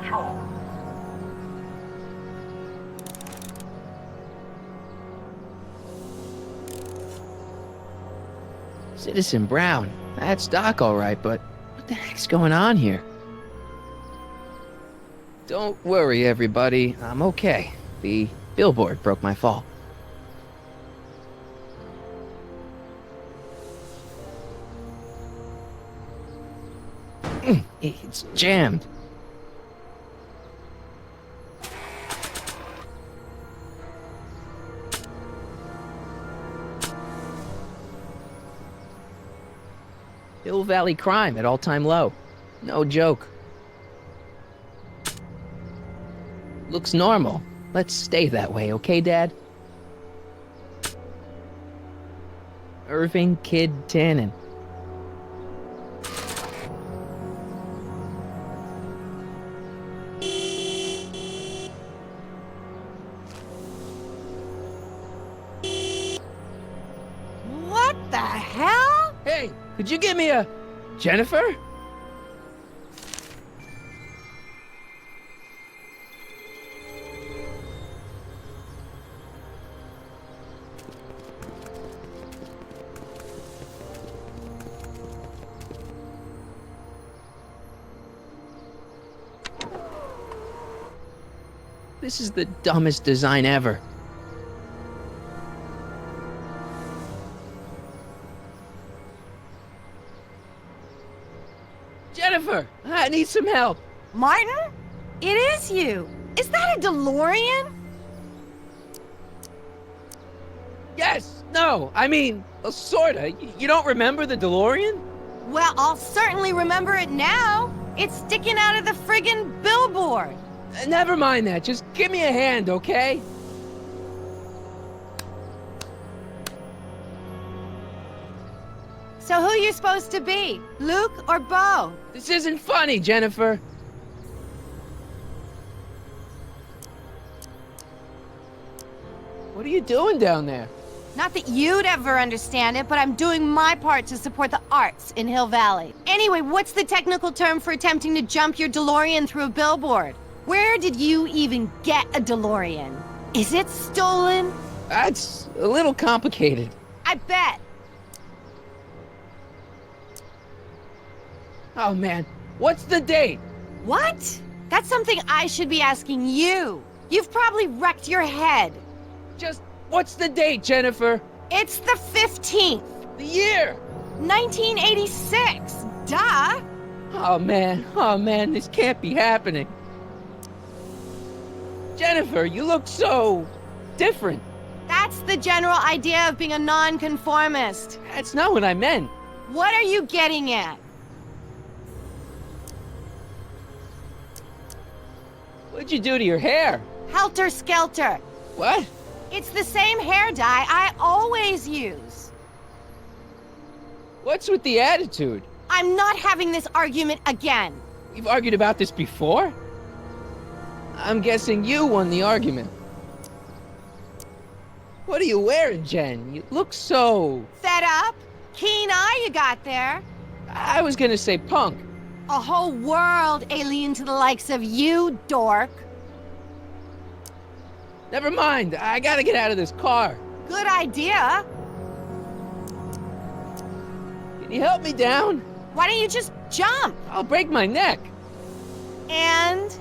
control. Citizen Brown. That's Doc, all right, but what the heck's going on here? Don't worry, everybody. I'm okay. The billboard broke my fall. It's jammed. Hill Valley crime at all-time low. No joke. Looks normal. Let's stay that way, okay, Dad? Irving Kid Tannen. What the hell? Hey, could you give me a... Jennifer? This is the dumbest design ever. Jennifer, I need some help. Martin? It is you. Is that a DeLorean? Yes, no, I mean, sorta. You don't remember the DeLorean? Well, I'll certainly remember it now. It's sticking out of the friggin' billboard. Never mind that, just give me a hand, okay? So who you supposed to be? Luke or Bo? This isn't funny, Jennifer. What are you doing down there? Not that you'd ever understand it, but I'm doing my part to support the arts in Hill Valley. Anyway, what's the technical term for attempting to jump your DeLorean through a billboard? Where did you even get a DeLorean? Is it stolen? That's a little complicated. I bet. Oh man, what's the date? What? That's something I should be asking you. You've probably wrecked your head. Just, what's the date, Jennifer? It's the 15th, The year! 1986. Duh. Oh man, this can't be happening. Jennifer, you look so... different. That's the general idea of being a nonconformist. That's not what I meant. What are you getting at? What'd you do to your hair? Helter Skelter. What? It's the same hair dye I always use. What's with the attitude? I'm not having this argument again. We've argued about this before? I'm guessing you won the argument. What are you wearing, Jen? You look so... Fed up? Keen eye you got there. I was gonna say punk. A whole world alien to the likes of you, dork. Never mind, I gotta get out of this car. Good idea. Can you help me down? Why don't you just jump? I'll break my neck. And...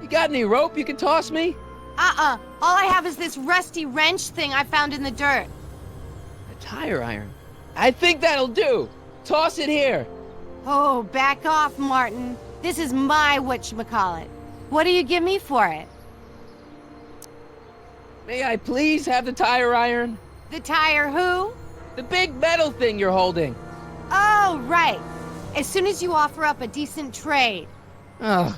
You got any rope you can toss me? All I have is this rusty wrench thing I found in the dirt. A tire iron. I think that'll do. Toss it here. Oh, back off, Martin. This is my whatchamacallit. What do you give me for it? May I please have the tire iron? The tire who? The big metal thing you're holding. Oh, right. As soon as you offer up a decent trade. Ugh.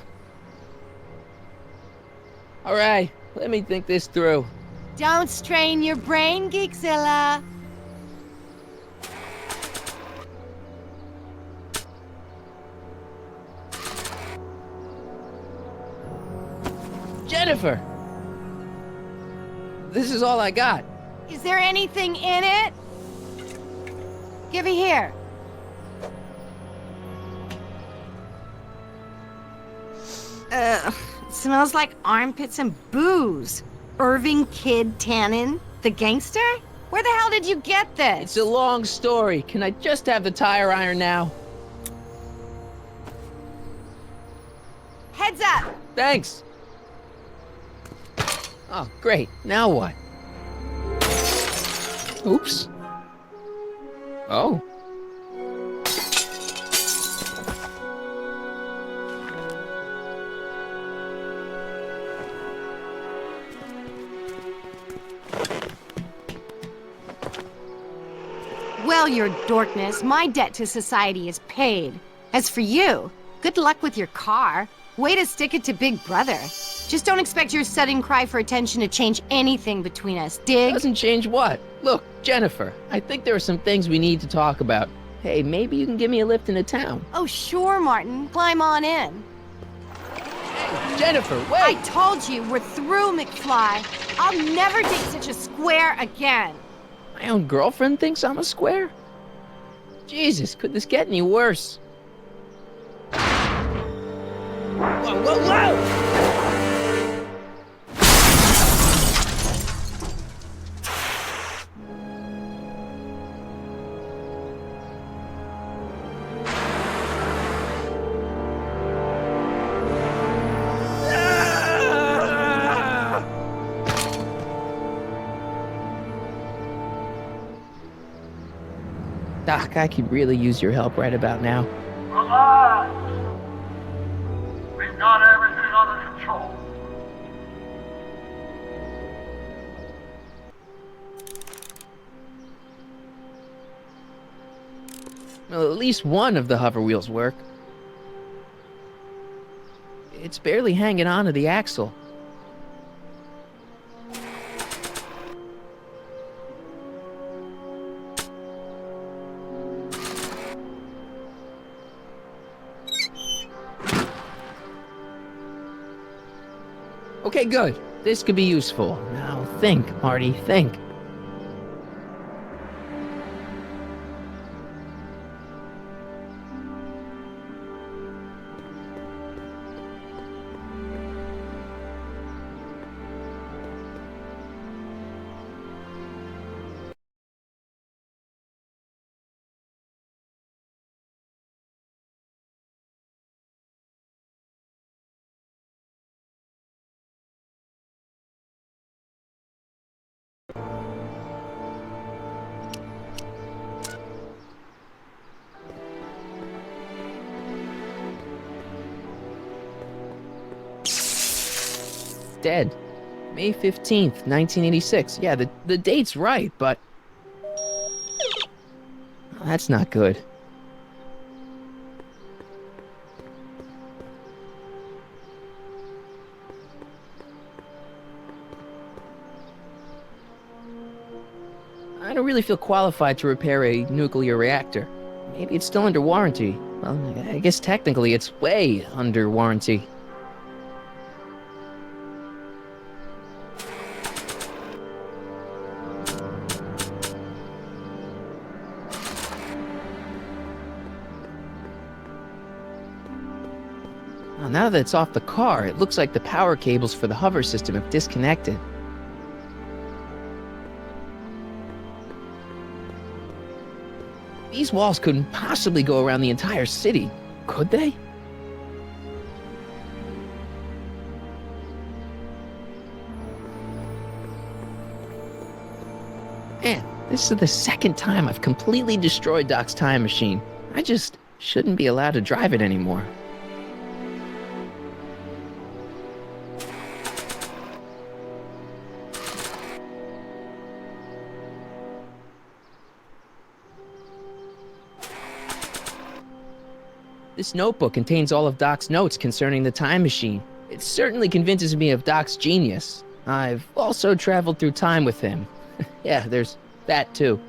All right, let me think this through. Don't strain your brain, Geekzilla. Jennifer! This is all I got. Is there anything in it? Give it here. Ugh, it smells like armpits and booze. Irving Kid Tannen, the gangster? Where the hell did you get this? It's a long story. Can I just have the tire iron now? Heads up! Thanks. Oh, great. Now what? Oops. Oh. Well, your dorkness, my debt to society is paid. As for you, good luck with your car. Way to stick it to Big Brother. Just don't expect your sudden cry for attention to change anything between us, dig? Doesn't change what? Look, Jennifer, I think there are some things we need to talk about. Hey, maybe you can give me a lift into town. Oh, sure, Martin. Climb on in. Hey, Jennifer, wait! I told you, we're through, McFly. I'll never date such a square again. My own girlfriend thinks I'm a square? Jesus, could this get any worse? Whoa, whoa, whoa! Doc, I could really use your help right about now. Relax. We've got everything under control. Well, at least one of the hover wheels work. It's barely hanging on to the axle. Okay, good. This could be useful. Now think, Marty, think. Dead. May 15th, 1986. Yeah, the date's right, but... That's not good. I don't really feel qualified to repair a nuclear reactor. Maybe it's still under warranty. Well, I guess technically it's way under warranty. Well, now that it's off the car, it looks like the power cables for the hover system have disconnected. These walls couldn't possibly go around the entire city, could they? Man, this is the second time I've completely destroyed Doc's time machine. I just shouldn't be allowed to drive it anymore. This notebook contains all of Doc's notes concerning the time machine. It certainly convinces me of Doc's genius. I've also traveled through time with him. Yeah, there's that too.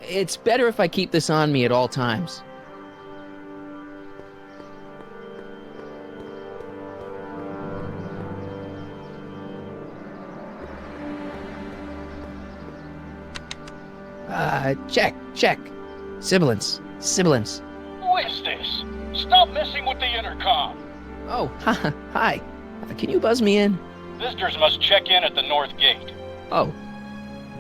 It's better if I keep this on me at all times. Check. Sibilance. Who is this? Stop messing with the intercom. Oh, hi. Can you buzz me in? Visitors must check in at the north gate. Oh,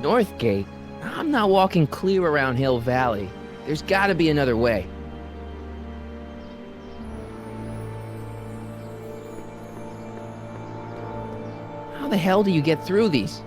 North Gate? I'm not walking clear around Hill Valley. There's gotta be another way. How the hell do you get through these?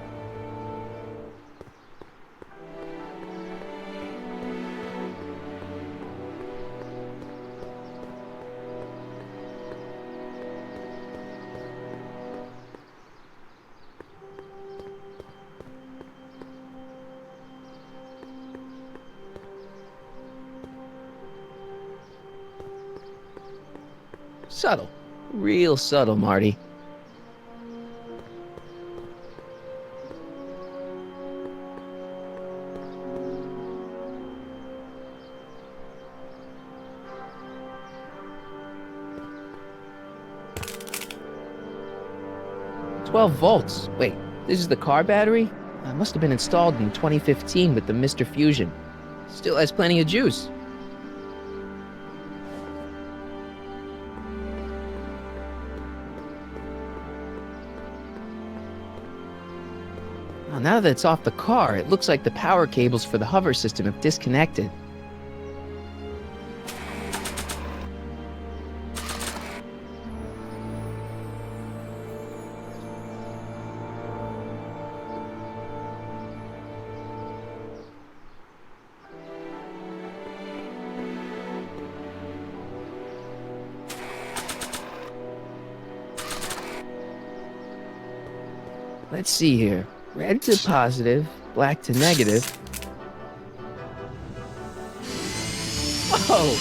Subtle. Real subtle, Marty. $12 volts. Wait, this is the car battery? It must have been installed in 2015 with the Mr. Fusion. Still has plenty of juice. Well, now that it's off the car, it looks like the power cables for the hover system have disconnected. Let's see here. Red to positive, black to negative. Whoa!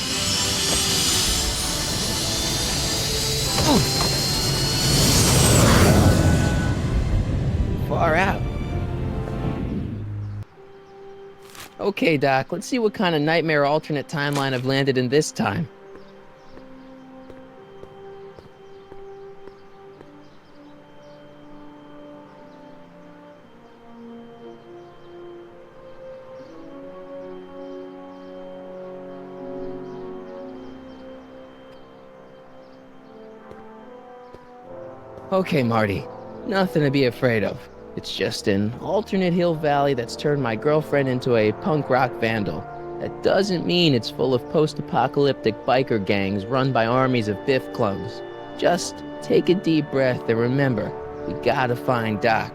Far out. Okay, Doc, let's see what kind of nightmare alternate timeline I've landed in this time. Okay, Marty. Nothing to be afraid of. It's just an alternate Hill Valley that's turned my girlfriend into a punk rock vandal. That doesn't mean it's full of post-apocalyptic biker gangs run by armies of Biff clones. Just take a deep breath and remember, we gotta find Doc.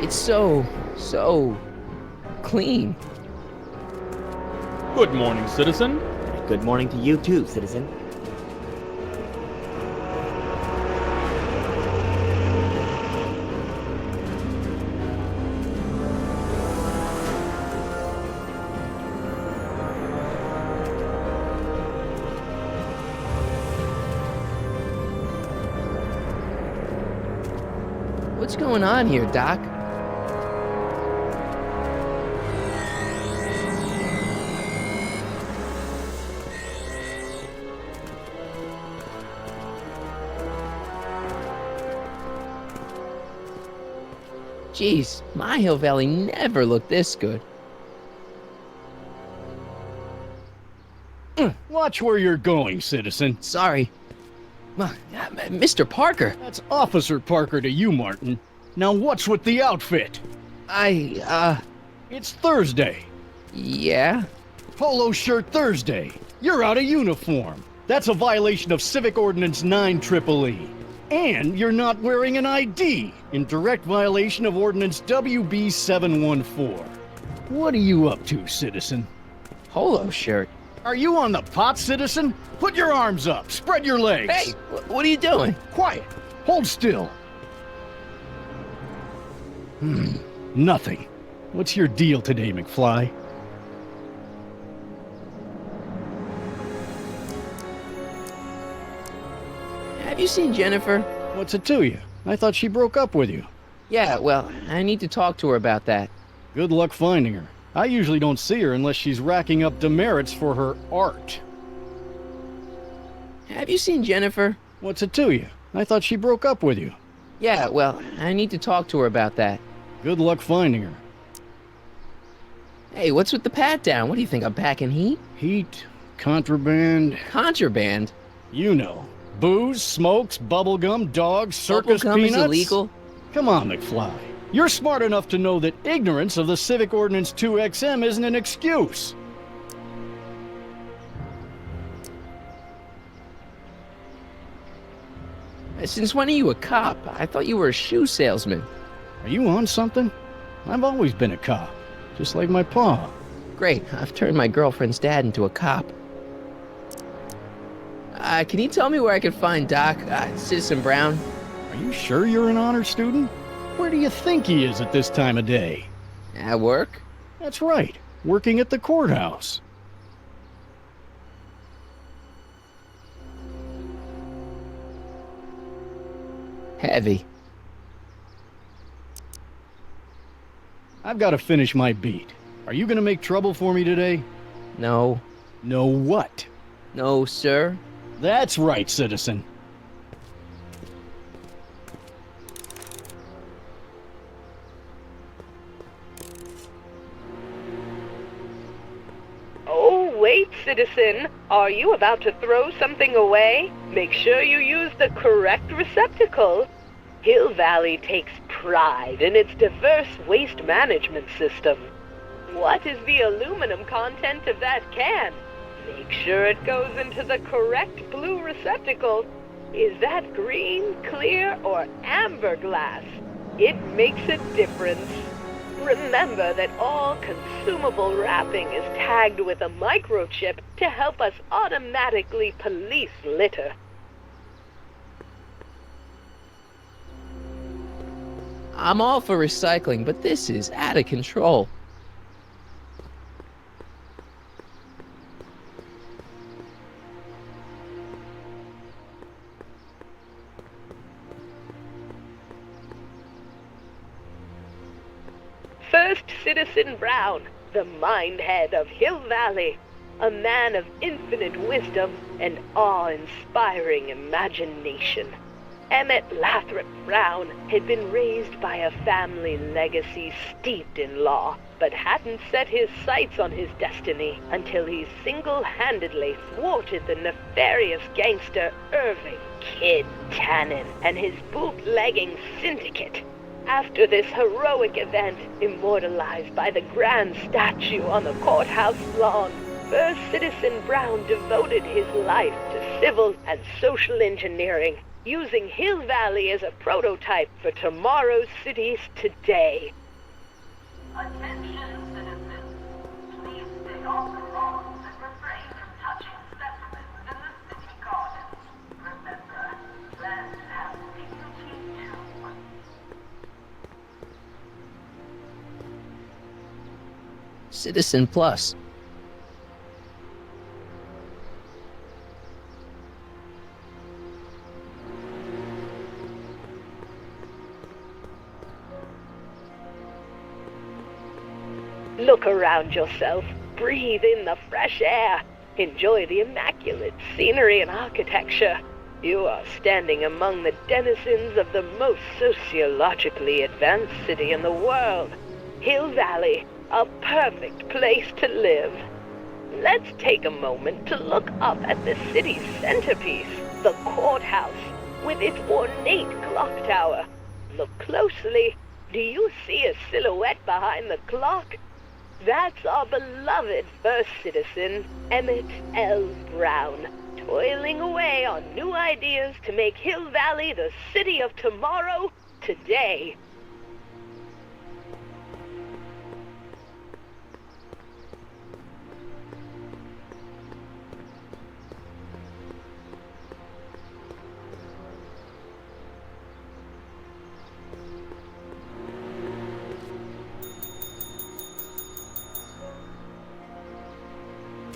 It's so clean. Good morning, citizen. Good morning to you too, citizen. What's going on here, Doc? Jeez, my Hill Valley never looked this good. Watch where you're going, citizen. Sorry. Mr. Parker, That's Officer Parker to you, Martin. Now what's with the outfit? It's Thursday. Yeah? Polo shirt Thursday. You're out of uniform. That's a violation of Civic Ordinance 9 EEE. And you're not wearing an ID, in direct violation of Ordinance WB 714. What are you up to, citizen? Polo shirt. Are you on the pot, citizen? Put your arms up, spread your legs. Hey, what are you doing? Quiet. Hold still. Nothing. What's your deal today, McFly? Have you seen Jennifer? What's it to you? I thought she broke up with you. Yeah, well, I need to talk to her about that. Good luck finding her. I usually don't see her unless she's racking up demerits for her art. Have you seen Jennifer? What's it to you? I thought she broke up with you. Yeah, well, I need to talk to her about that. Good luck finding her. Hey, what's with the pat down? What do you think, I'm packing heat? Heat, contraband, Contraband? you know. Booze, smokes, bubblegum, dogs, circus Bubblegum peanuts. is illegal? Come on, McFly. You're smart enough to know that ignorance of the Civic Ordinance 2XM isn't an excuse. Since when are you a cop? I thought you were a shoe salesman. Are you on something? I've always been a cop, just like my pa. Great, I've turned my girlfriend's dad into a cop. Can you tell me where I can find Doc, Citizen Brown? Are you sure you're an honor student? Where do you think he is at this time of day? At work? That's right, working at the courthouse. Heavy. I've got to finish my beat. Are you gonna make trouble for me today? No. No what? No, sir. That's right, citizen. Oh, wait, citizen. Are you about to throw something away? Make sure you use the correct receptacle. Hill Valley takes pride in its diverse waste management system. What is the aluminum content of that can? Make sure it goes into the correct blue receptacle. Is that green, clear, or amber glass? It makes a difference. Remember that all consumable wrapping is tagged with a microchip to help us automatically police litter. I'm all for recycling, but this is out of control. First Citizen Brown, the mind head of Hill Valley, a man of infinite wisdom and awe-inspiring imagination. Emmett Lathrop Brown had been raised by a family legacy steeped in law, but hadn't set his sights on his destiny until he single-handedly thwarted the nefarious gangster Irving Kid Tannen and his bootlegging syndicate. After this heroic event, immortalized by the grand statue on the courthouse lawn, First Citizen Brown devoted his life to civil and social engineering, using Hill Valley as a prototype for tomorrow's cities today. Attention, citizens. Please stay off the lawns and refrain from touching specimens in the city gardens. Remember, plants have dignity too. Citizen Plus. Look around yourself, breathe in the fresh air, enjoy the immaculate scenery and architecture. You are standing among the denizens of the most sociologically advanced city in the world, Hill Valley, a perfect place to live. Let's take a moment to look up at the city's centerpiece, the courthouse, with its ornate clock tower. Look closely. Do you see a silhouette behind the clock? That's our beloved first citizen, Emmett L. Brown, toiling away on new ideas to make Hill Valley the city of tomorrow, today.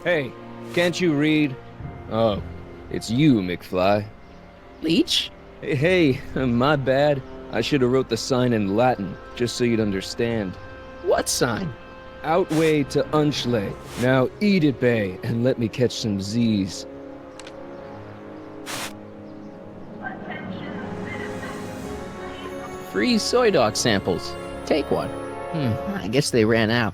Hey, can't you read? Oh, it's you, McFly. Leech? Hey, my bad. I should have wrote the sign in Latin, just so you'd understand. What sign? Outway to Unchley. Now eat it, Bay, and let me catch some Z's. Free soy dog samples. Take one. I guess they ran out.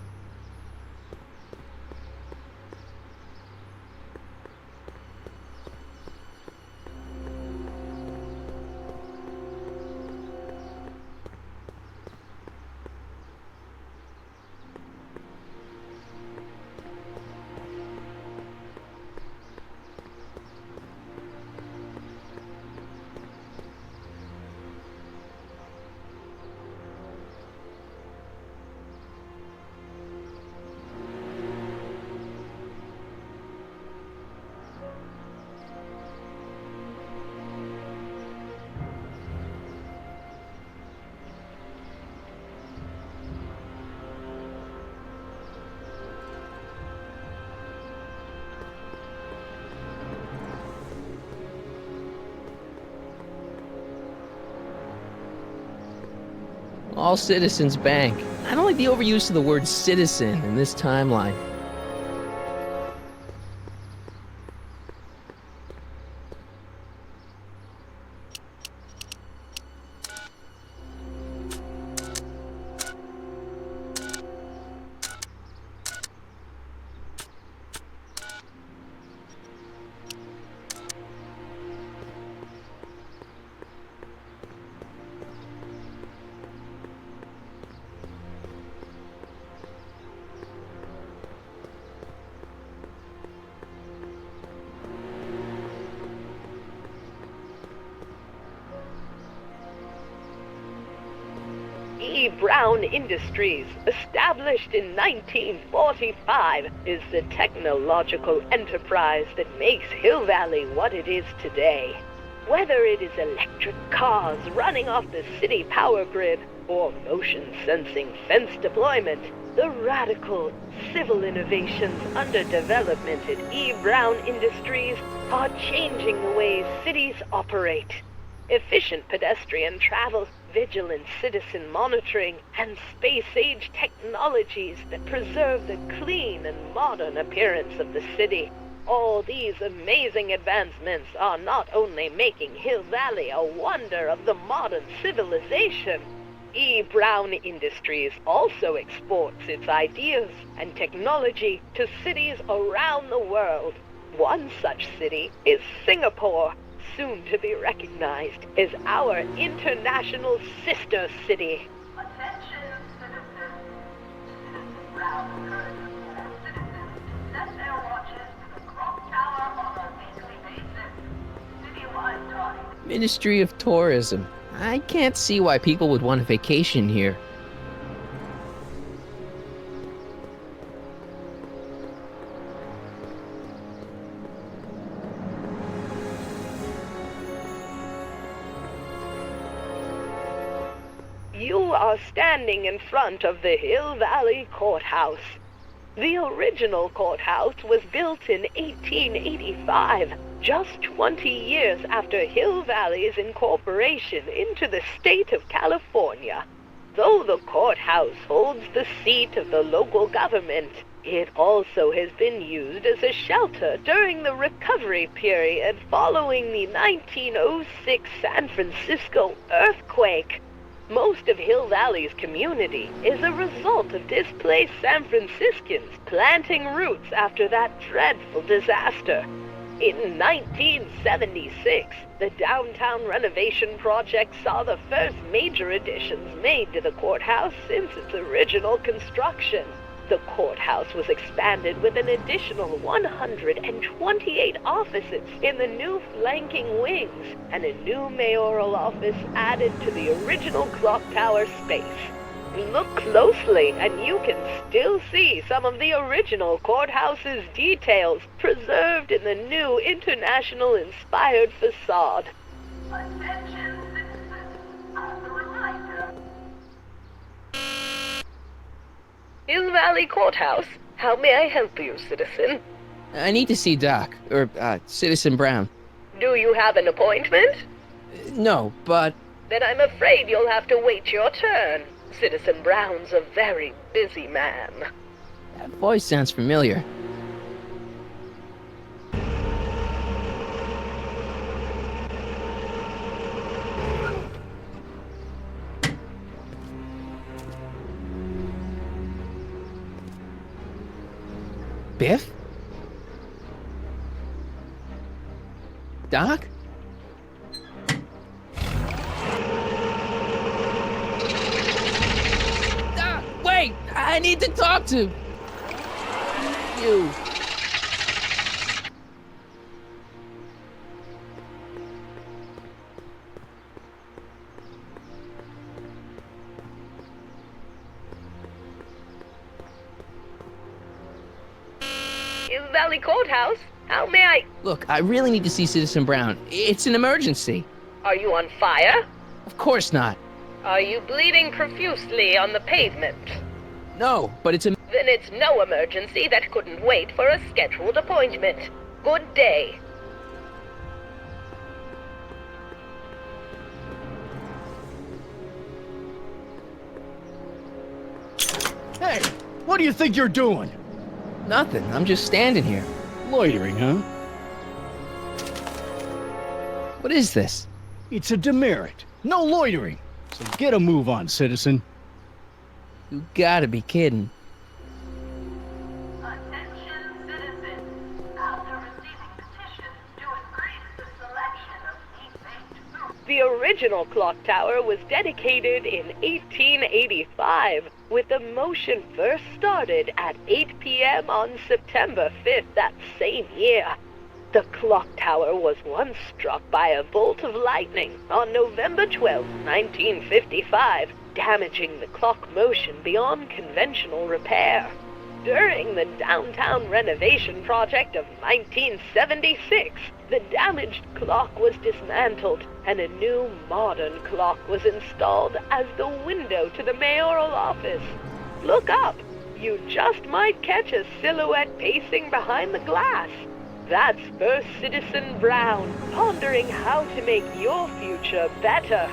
All Citizens Bank. I don't like the overuse of the word citizen in this timeline. E. Brown Industries, established in 1945, is the technological enterprise that makes Hill Valley what it is today. Whether it is electric cars running off the city power grid or motion-sensing fence deployment, the radical civil innovations under development at E. Brown Industries are changing the way cities operate. Efficient pedestrian travel, vigilant citizen monitoring, and space-age technologies that preserve the clean and modern appearance of the city. All these amazing advancements are not only making Hill Valley a wonder of the modern civilization, E. Brown Industries also exports its ideas and technology to cities around the world. One such city is Singapore, soon to be recognized as our international sister city. Attention, citizens. Citizen Brown encourages all citizens to set their watches to the clock tower on a weekly basis. Citywide time. Ministry of Tourism. I can't see why people would want a vacation here. You are standing in front of the Hill Valley Courthouse. The original courthouse was built in 1885, just 20 years after Hill Valley's incorporation into the state of California. Though the courthouse holds the seat of the local government, it also has been used as a shelter during the recovery period following the 1906 San Francisco earthquake. Most of Hill Valley's community is a result of displaced San Franciscans planting roots after that dreadful disaster. In 1976, the downtown renovation project saw the first major additions made to the courthouse since its original construction. The courthouse was expanded with an additional 128 offices in the new flanking wings, and a new mayoral office added to the original clock tower space. Look closely, and you can still see some of the original courthouse's details preserved in the new international-inspired facade. Attention, citizens. As a reminder, Hill Valley Courthouse. How may I help you, citizen? I need to see Doc, or Citizen Brown. Do you have an appointment? No, but Then I'm afraid you'll have to wait your turn. Citizen Brown's a very busy man. that voice sounds familiar. Biff? Doc? Doc, wait! I need to talk to you. Hill Valley Courthouse? How may I... Look, I really need to see Citizen Brown. It's an emergency. Are you on fire? Of course not. Are you bleeding profusely on the pavement? No, but it's a... Then it's no emergency that couldn't wait for a scheduled appointment. Good day. Hey, what do you think you're doing? Nothing. I'm just standing here. Loitering, huh? What is this? It's a demerit. No loitering. So get a move on, citizen. You gotta be kidding. attention, citizens. After receiving petitions to increase the selection of meat-based food, The original clock tower was dedicated in 1885, with the motion first started at 8 p.m. on September 5th that same year. The clock tower was once struck by a bolt of lightning on November 12, 1955, damaging the clock motion beyond conventional repair. During the downtown renovation project of 1976, the damaged clock was dismantled and a new modern clock was installed as the window to the mayoral office. Look up. You just might catch a silhouette pacing behind the glass. That's First Citizen Brown, pondering how to make your future better.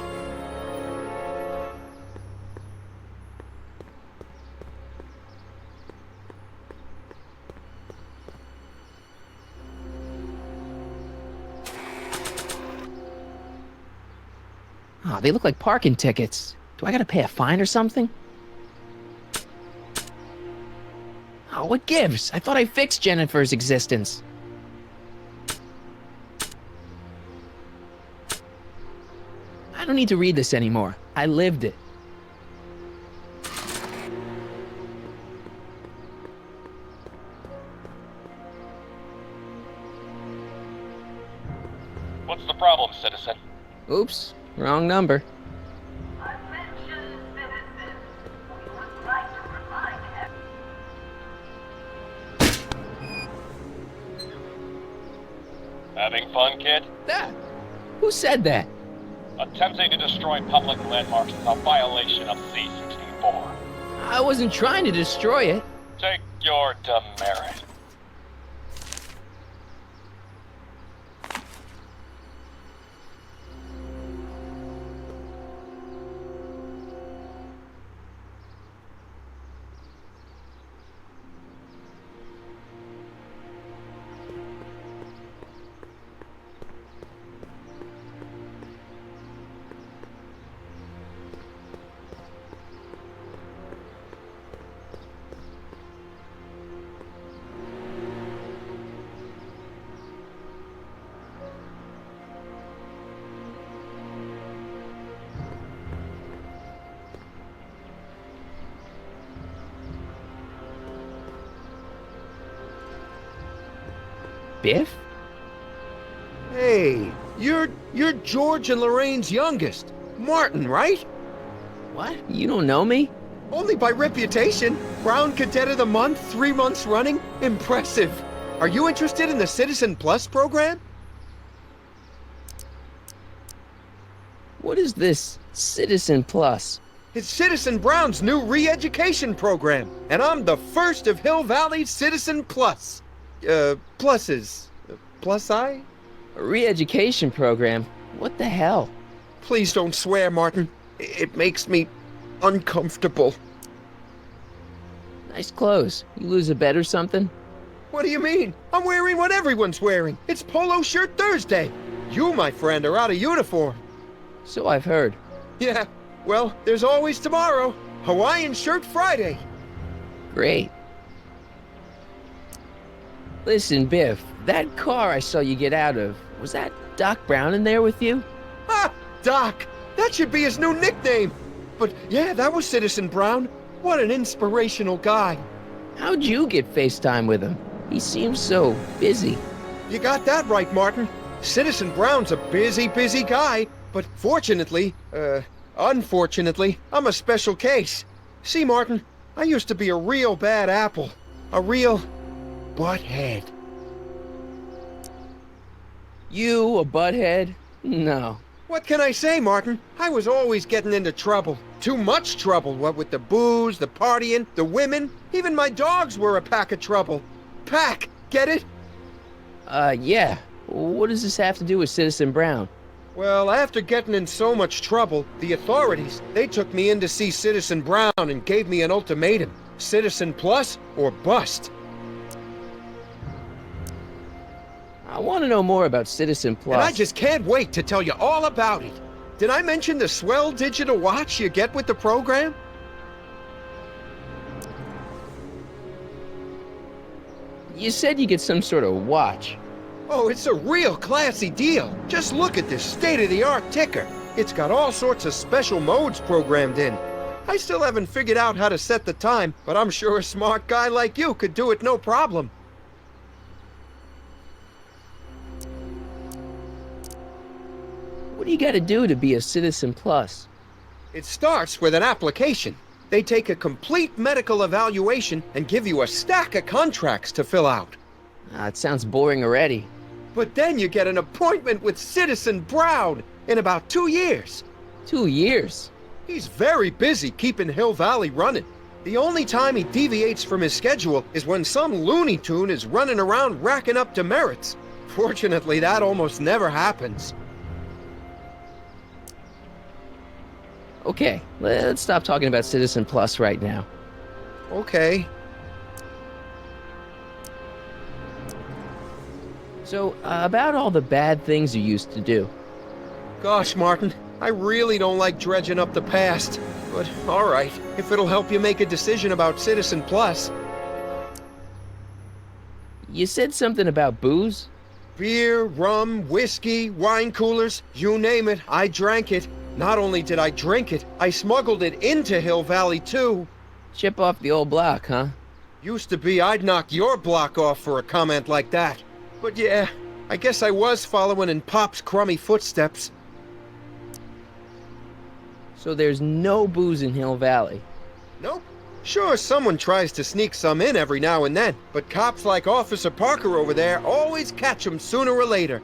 Oh, they look like parking tickets. Do I gotta pay a fine or something? Oh, what gives? I thought I fixed Jennifer's existence. I don't need to read this anymore. I lived it. What's the problem, citizen? Oops, wrong number. attention, citizens. We would like to remind everyone. Having fun, kid? Ah, who said that? Attempting to destroy public landmarks is a violation of C-64. I wasn't trying to destroy it. Take your demerit. Biff? Hey, you're George and Lorraine's youngest. Martin, right? What? You don't know me? Only by reputation. Brown Cadet of the Month, 3 months running. Impressive. Are you interested in the Citizen Plus program? What is this Citizen Plus? It's Citizen Brown's new re-education program, and I'm the first of Hill Valley's Citizen Plus. Pluses. Plus-I? A re-education program? What the hell? Please don't swear, Martin. It makes me uncomfortable. Nice clothes. You lose a bet or something? What do you mean? I'm wearing what everyone's wearing. It's Polo Shirt Thursday. You, my friend, are out of uniform. So I've heard. Yeah, well, there's always tomorrow. Hawaiian Shirt Friday. Great. Listen, Biff, that car I saw you get out of, was that Doc Brown in there with you? Ah, Doc! That should be his new nickname. But yeah, that was Citizen Brown. What an inspirational guy. How'd you get FaceTime with him? He seems so busy. You got that right, Martin. Citizen Brown's a busy guy, but unfortunately, I'm a special case. See, Martin, I used to be a real bad apple. A real butthead. You a butthead? No. What can I say, Martin? I was always getting into trouble. Too much trouble, what with the booze, the partying, the women. Even my dogs were a pack of trouble. Pack, get it? Yeah. What does this have to do with Citizen Brown? Well, after getting in so much trouble, the authorities, they took me in to see Citizen Brown and gave me an ultimatum. Citizen Plus or bust. I want to know more about Citizen Plus. And I just can't wait to tell you all about it. Did I mention the swell digital watch you get with the program? You said you get some sort of watch. Oh, it's a real classy deal. Just look at this state-of-the-art ticker. It's got all sorts of special modes programmed in. I still haven't figured out how to set the time, but I'm sure a smart guy like you could do it no problem. What do you gotta do to be a Citizen Plus? It starts with an application. They take a complete medical evaluation and give you a stack of contracts to fill out. It sounds boring already. But then you get an appointment with Citizen Brown in about 2 years. 2 years? He's very busy keeping Hill Valley running. The only time he deviates from his schedule is when some Looney Tune is running around racking up demerits. Fortunately, that almost never happens. Okay, let's stop talking about Citizen Plus right now. Okay. So, about all the bad things you used to do. Gosh, Martin, I really don't like dredging up the past. But, alright, if it'll help you make a decision about Citizen Plus. You said something about booze? Beer, rum, whiskey, wine coolers, you name it, I drank it. Not only did I drink it, I smuggled it into Hill Valley, too. Chip off the old block, huh? Used to be I'd knock your block off for a comment like that. But yeah, I guess I was following in Pop's crummy footsteps. So there's no booze in Hill Valley? Nope. Sure, someone tries to sneak some in every now and then, but cops like Officer Parker over there always catch 'em sooner or later.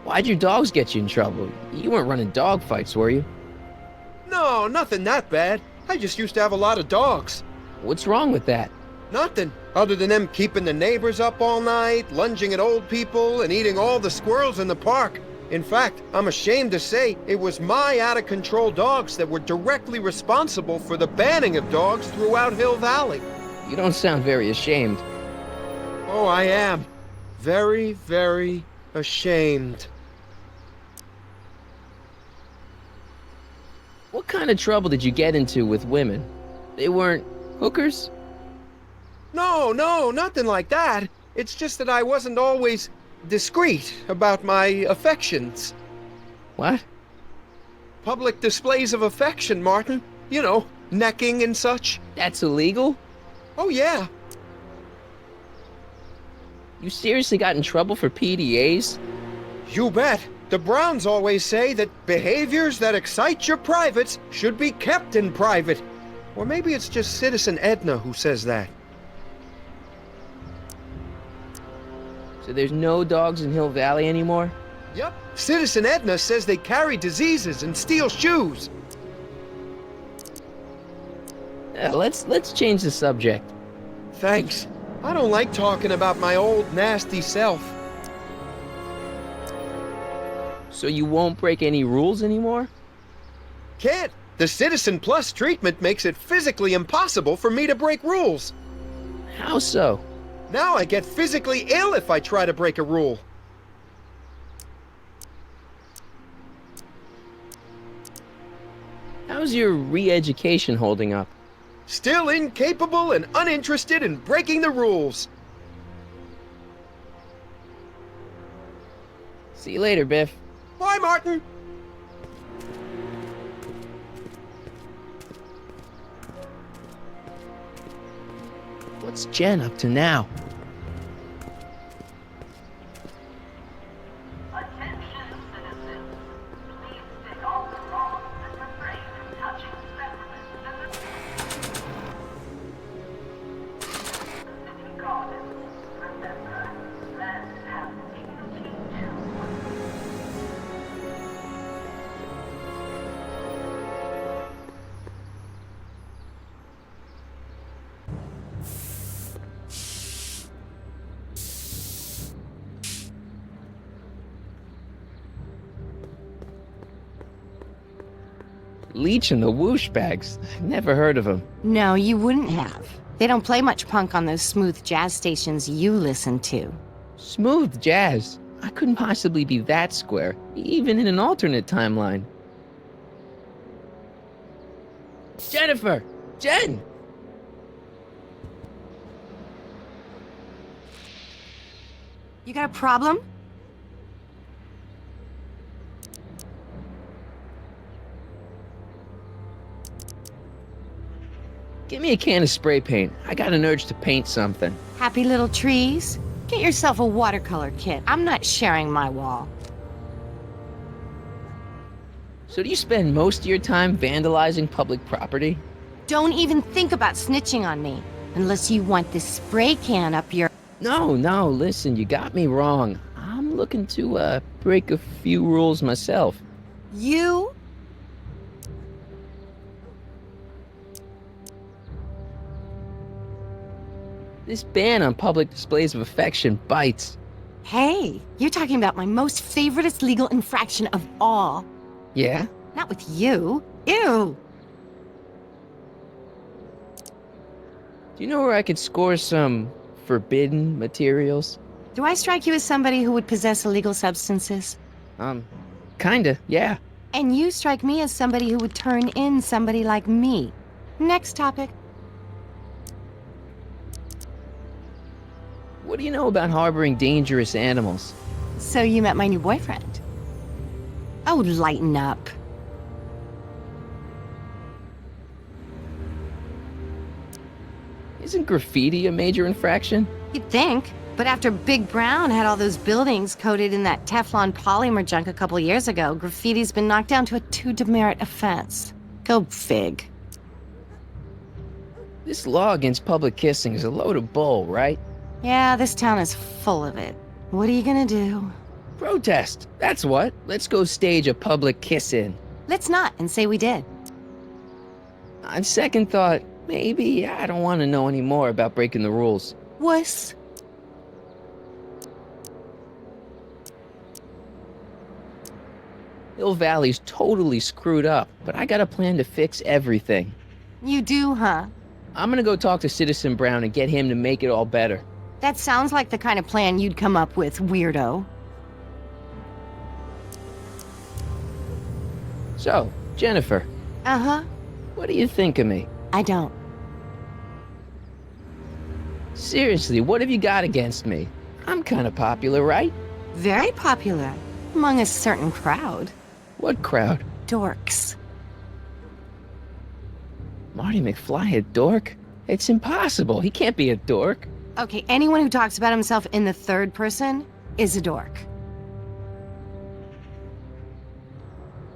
Why'd your dogs get you in trouble? You weren't running dog fights, were you? No, nothing that bad. I just used to have a lot of dogs. What's wrong with that? Nothing, other than them keeping the neighbors up all night, lunging at old people, and eating all the squirrels in the park. In fact, I'm ashamed to say it was my out-of-control dogs that were directly responsible for the banning of dogs throughout Hill Valley. You don't sound very ashamed. Oh, I am. Very, very ashamed. What kind of trouble did you get into with women? They weren't hookers? No, nothing like that. It's just that I wasn't always discreet about my affections. What? Public displays of affection, Martin. You know, necking and such. That's illegal? Oh, yeah. You seriously got in trouble for PDAs? You bet. The Browns always say that behaviors that excite your privates should be kept in private. Or maybe it's just Citizen Edna who says that. So there's no dogs in Hill Valley anymore? Yep. Citizen Edna says they carry diseases and steal shoes. Let's change the subject. Thanks. I don't like talking about my old nasty self. So you won't break any rules anymore? Can't. The Citizen Plus treatment makes it physically impossible for me to break rules. How so? Now I get physically ill if I try to break a rule. How's your re-education holding up? Still incapable and uninterested in breaking the rules. See you later, Biff. Bye, Martin. What's Jen up to now? Attention, citizens. Please stay off the lawn and refrain from touching specimens in the city gardens. Remember, plants have dignity too. Leech and the Whoosh Bags. Never heard of them. No, you wouldn't have. They don't play much punk on those smooth jazz stations you listen to. Smooth jazz. I couldn't possibly be that square, even in an alternate timeline. Jennifer! Jen! You got a problem? Give me a can of spray paint. I got an urge to paint something. Happy little trees? Get yourself a watercolor kit. I'm not sharing my wall. So do you spend most of your time vandalizing public property? Don't even think about snitching on me. Unless you want this spray can up your... No, listen, you got me wrong. I'm looking to, break a few rules myself. You? This ban on public displays of affection bites. Hey, you're talking about my most favoriteest legal infraction of all. Yeah? Not with you. Ew! Do you know where I could score some forbidden materials? Do I strike you as somebody who would possess illegal substances? Kinda, yeah. And you strike me as somebody who would turn in somebody like me. Next topic. What do you know about harboring dangerous animals? So you met my new boyfriend. Oh, lighten up. Isn't graffiti a major infraction? You'd think. But after Big Brown had all those buildings coated in that Teflon polymer junk a couple years ago, graffiti's been knocked down to a 2 demerit offense. Go fig. This law against public kissing is a load of bull, right? Yeah, this town is full of it. What are you gonna do? Protest, that's what. Let's go stage a public kiss-in. Let's not, and say we did. On second thought, maybe I don't want to know any more about breaking the rules. Wuss. Hill Valley's totally screwed up, but I got a plan to fix everything. You do, huh? I'm gonna go talk to Citizen Brown and get him to make it all better. That sounds like the kind of plan you'd come up with, weirdo. So, Jennifer, Uh-huh. what do you think of me? I don't. Seriously, what have you got against me? I'm kind of popular, right? Very popular. Among a certain crowd. What crowd? Dorks. Marty McFly a dork? It's impossible. He can't be a dork. Okay, anyone who talks about himself in the third person is a dork.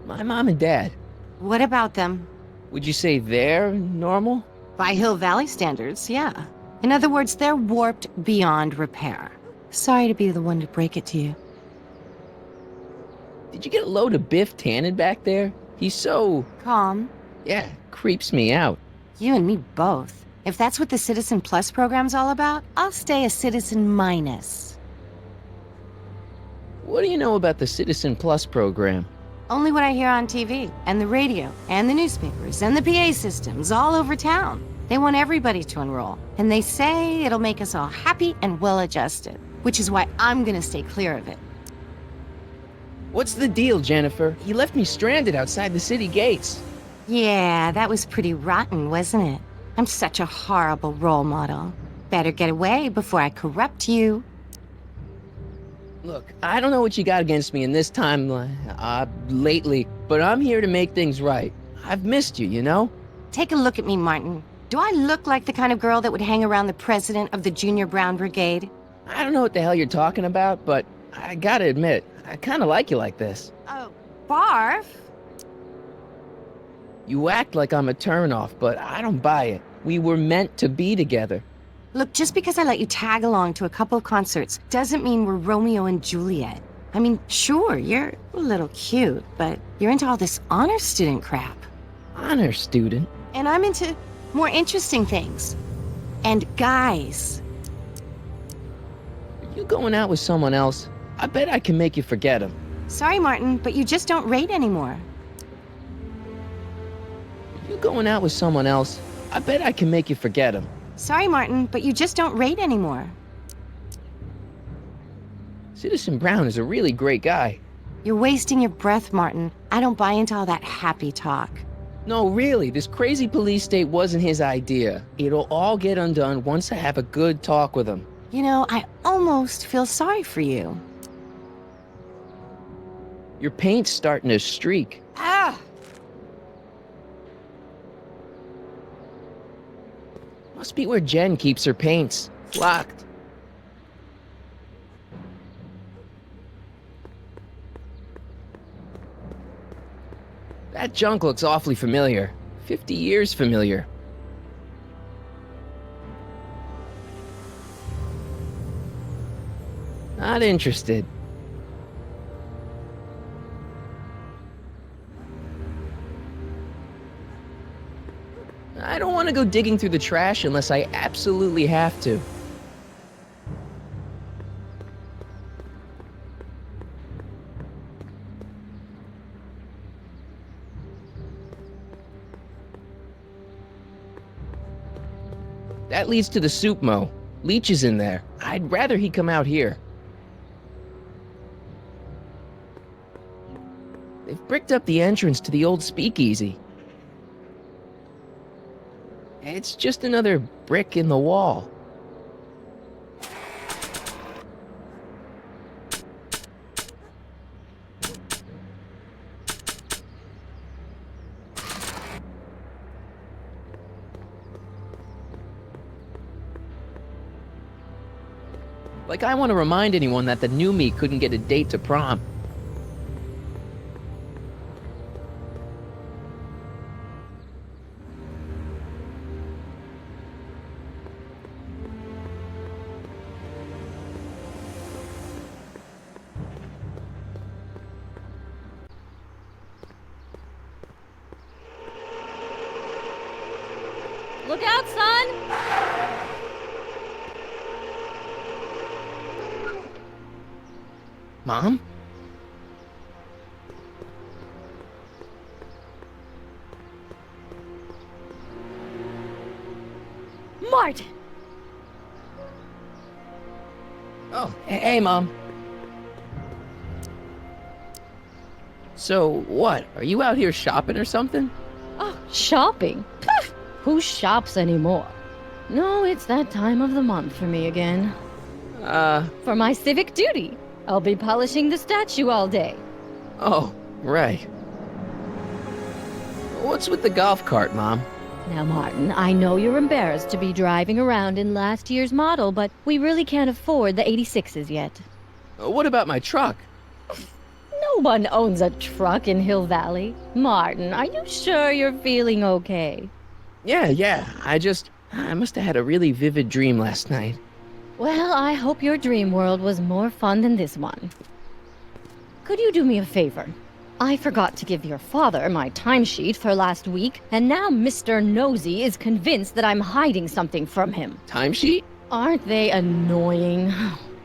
My mom and dad, What about them? would you say they're normal? By Hill Valley standards, yeah. In other words, they're warped beyond repair. Sorry to be the one to break it to you. Did you get a load of Biff Tannen back there? He's so... Calm. yeah, creeps me out. You and me both. If that's what the Citizen Plus program's all about, I'll stay a Citizen Minus. What do you know about the Citizen Plus program? Only what I hear on TV, and the radio, and the newspapers, and the PA systems all over town. They want everybody to enroll, and they say it'll make us all happy and well-adjusted, which is why I'm gonna stay clear of it. What's the deal, Jennifer? You left me stranded outside the city gates. Yeah, that was pretty rotten, wasn't it? I'm such a horrible role model. Better get away before I corrupt you. Look, I don't know what you got against me in this time, lately, but I'm here to make things right. I've missed you, you know? Take a look at me, Martin. Do I look like the kind of girl that would hang around the president of the Junior Brown Brigade? I don't know what the hell you're talking about, but I gotta admit, I kinda like you like this. Oh, barf? You act like I'm a turnoff, but I don't buy it. We were meant to be together. Look, just because I let you tag along to a couple of concerts doesn't mean we're Romeo and Juliet. I mean, sure, you're a little cute, but you're into all this honor student crap. Honor student? And I'm into more interesting things. And guys. Are you going out with someone else? I bet I can make you forget him. Sorry, Martin, but you just don't rate anymore. Are you going out with someone else? I bet I can make you forget him. Sorry, Martin, but you just don't rate anymore. Citizen Brown is a really great guy. You're wasting your breath, Martin. I don't buy into all that happy talk. No, really, this crazy police state wasn't his idea. It'll all get undone once I have a good talk with him. You know, I almost feel sorry for you. Your paint's starting to streak. Ah! Must be where Jen keeps her paints. Locked. That junk looks awfully familiar. 50 years familiar. Not interested. I don't want to go digging through the trash unless I absolutely have to. That leads to the soup mo. Leech is in there. I'd rather he come out here. They've bricked up the entrance to the old speakeasy. It's just another brick in the wall. Like I want to remind anyone that the new me couldn't get a date to prom. Look out, son! Mom? Martin! Oh, hey, Mom. So, what? Are you out here shopping or something? Oh, shopping? Who shops anymore? No, it's that time of the month for me again. For my civic duty. I'll be polishing the statue all day. Oh, right. What's with the golf cart, Mom? Now, Martin, I know you're embarrassed to be driving around in last year's model, but we really can't afford the 86s yet. What about my truck? No one owns a truck in Hill Valley. Martin, are you sure you're feeling okay? Yeah. I must have had a really vivid dream last night. Well, I hope your dream world was more fun than this one. Could you do me a favor? I forgot to give your father my timesheet for last week, and now Mr. Nosy is convinced that I'm hiding something from him. Timesheet? Aren't they annoying?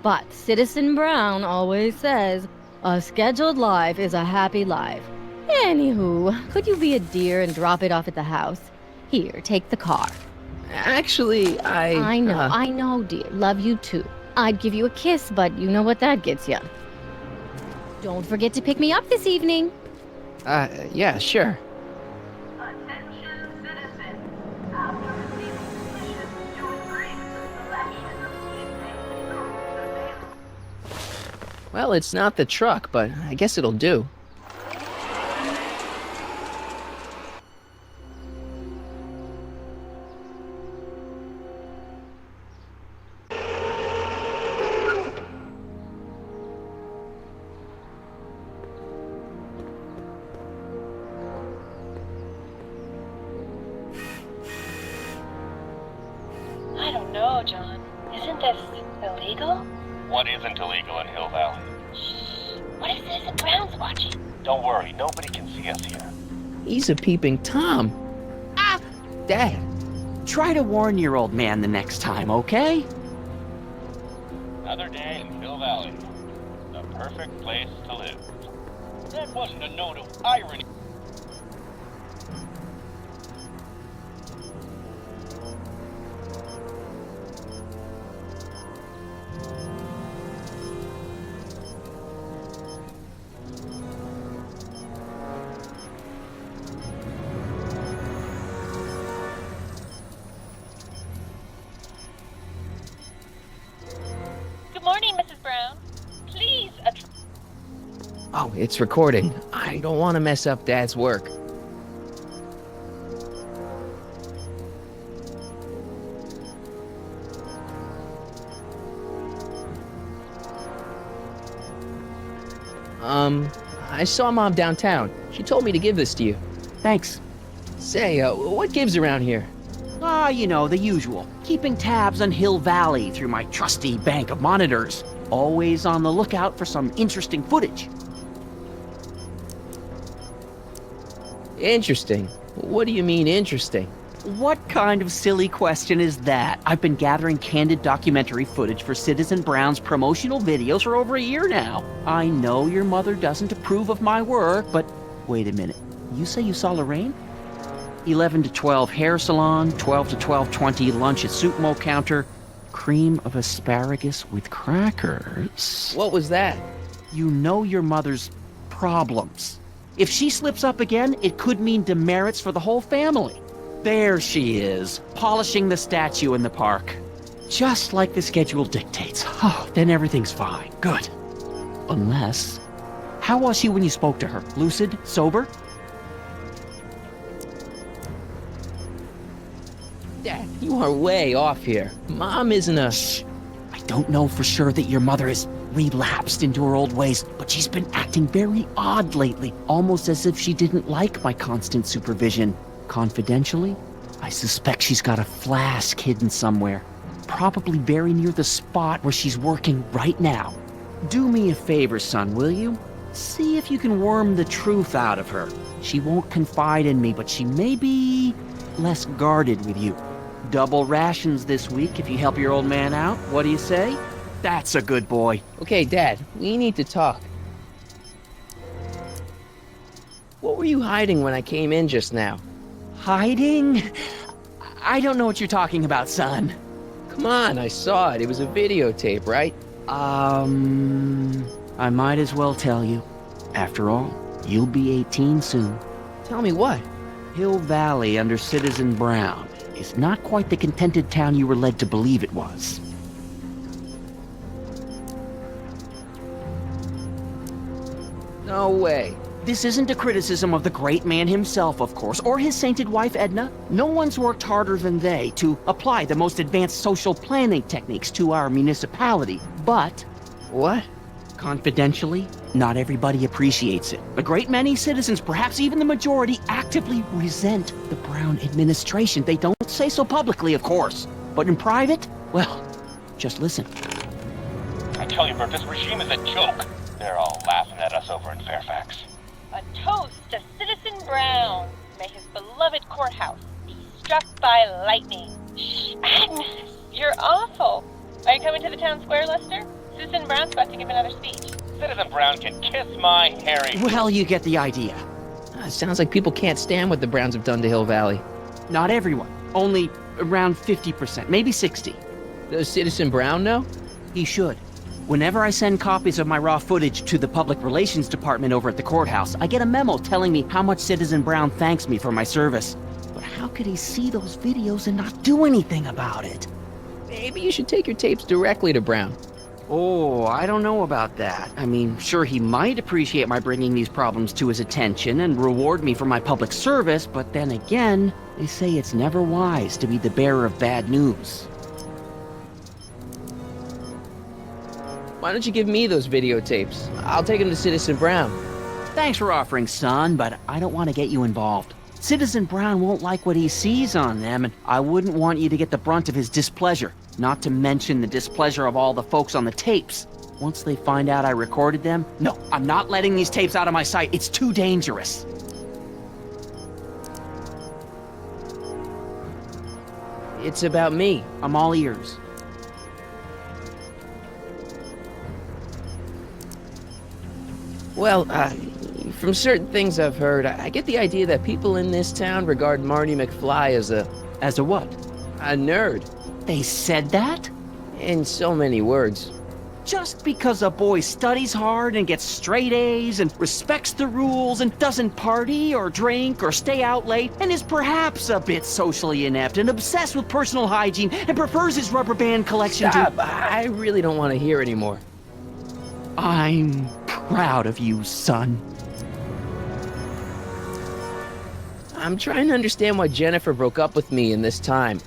But Citizen Brown always says, a scheduled life is a happy life. Anywho, could you be a dear and drop it off at the house? Here, take the car. Actually, I know, dear. Love you too. I'd give you a kiss, but you know what that gets you. Don't forget to pick me up this evening. Yeah, sure. Attention citizens. After receiving permission to agree to the selection of seat-based groups available. Well, it's not the truck, but I guess it'll do. I don't know, John. Isn't this illegal? What isn't illegal in Hill Valley? Shh. What if Citizen Brown's watching? Don't worry, nobody can see us here. He's a peeping Tom. Ah! Dad. Try to warn your old man the next time, okay? Another day in Hill Valley. The perfect place to live. That wasn't a note of irony. Good morning, Mrs. Brown. Please, Oh, it's recording. I don't want to mess up Dad's work. I saw Mom downtown. She told me to give this to you. Thanks. Say, what gives around here? You know, the usual. Keeping tabs on Hill Valley through my trusty bank of monitors. Always on the lookout for some interesting footage. Interesting. What do you mean, interesting? What kind of silly question is that? I've been gathering candid documentary footage for Citizen Brown's promotional videos for over a year now. I know your mother doesn't approve of my work, but wait a minute. You say you saw Lorraine? 11 to 12 hair salon, 12 to 12:20 lunch at soup mo counter, cream of asparagus with crackers. What was that? You know your mother's problems. If she slips up again, it could mean demerits for the whole family. There she is, polishing the statue in the park. Just like the schedule dictates. Oh, then everything's fine. Good. Unless... How was she when you spoke to her? Lucid? Sober? Dad, you are way off here. Mom isn't a... Shh. I don't know for sure that your mother has relapsed into her old ways, but she's been acting very odd lately, almost as if she didn't like my constant supervision. Confidentially, I suspect she's got a flask hidden somewhere, probably very near the spot where she's working right now. Do me a favor, son, will you? See if you can worm the truth out of her. She won't confide in me, but she may be less guarded with you. Double rations this week if you help your old man out. What do you say? That's a good boy. Okay, Dad, we need to talk. What were you hiding when I came in just now? Hiding? I don't know what you're talking about, son. Come on, I saw it. It was a videotape, right? I might as well tell you. After all, you'll be 18 soon. Tell me what? Hill Valley under Citizen Brown is not quite the contented town you were led to believe it was. No way. This isn't a criticism of the great man himself, of course, or his sainted wife, Edna. No one's worked harder than they to apply the most advanced social planning techniques to our municipality. But, What? confidentially, not everybody appreciates it. A great many citizens, perhaps even the majority, actively resent the Brown administration. They don't say so publicly, of course. But in private, well, just listen. I tell you, Bert, this regime is a joke. They're all laughing at us over in Fairfax. A toast to Citizen Brown. May his beloved courthouse be struck by lightning. Shh, Agnes, you're awful. Are you coming to the town square, Lester? Citizen Brown's about to give another speech. Citizen Brown can kiss my hairy... Well, you get the idea. Sounds like people can't stand what the Browns have done to Hill Valley. Not everyone. Only around 50%, maybe 60. Does Citizen Brown know? He should. Whenever I send copies of my raw footage to the Public Relations Department over at the courthouse, I get a memo telling me how much Citizen Brown thanks me for my service. But how could he see those videos and not do anything about it? Maybe you should take your tapes directly to Brown. Oh, I don't know about that. I mean, sure, he might appreciate my bringing these problems to his attention and reward me for my public service, but then again, they say it's never wise to be the bearer of bad news. Why don't you give me those videotapes? I'll take them to Citizen Brown. Thanks for offering, son, but I don't want to get you involved. Citizen Brown won't like what he sees on them, and I wouldn't want you to get the brunt of his displeasure, not to mention the displeasure of all the folks on the tapes. Once they find out I recorded them, no, I'm not letting these tapes out of my sight. It's too dangerous. It's about me. I'm all ears. Well, from certain things I've heard, I get the idea that people in this town regard Marty McFly as a what? A nerd. They said that? In so many words. Just because a boy studies hard and gets straight A's and respects the rules and doesn't party or drink or stay out late and is perhaps a bit socially inept and obsessed with personal hygiene and prefers his rubber band collection Stop! I really don't want to hear anymore. I'm proud of you, son. I'm trying to understand why Jennifer broke up with me in this time.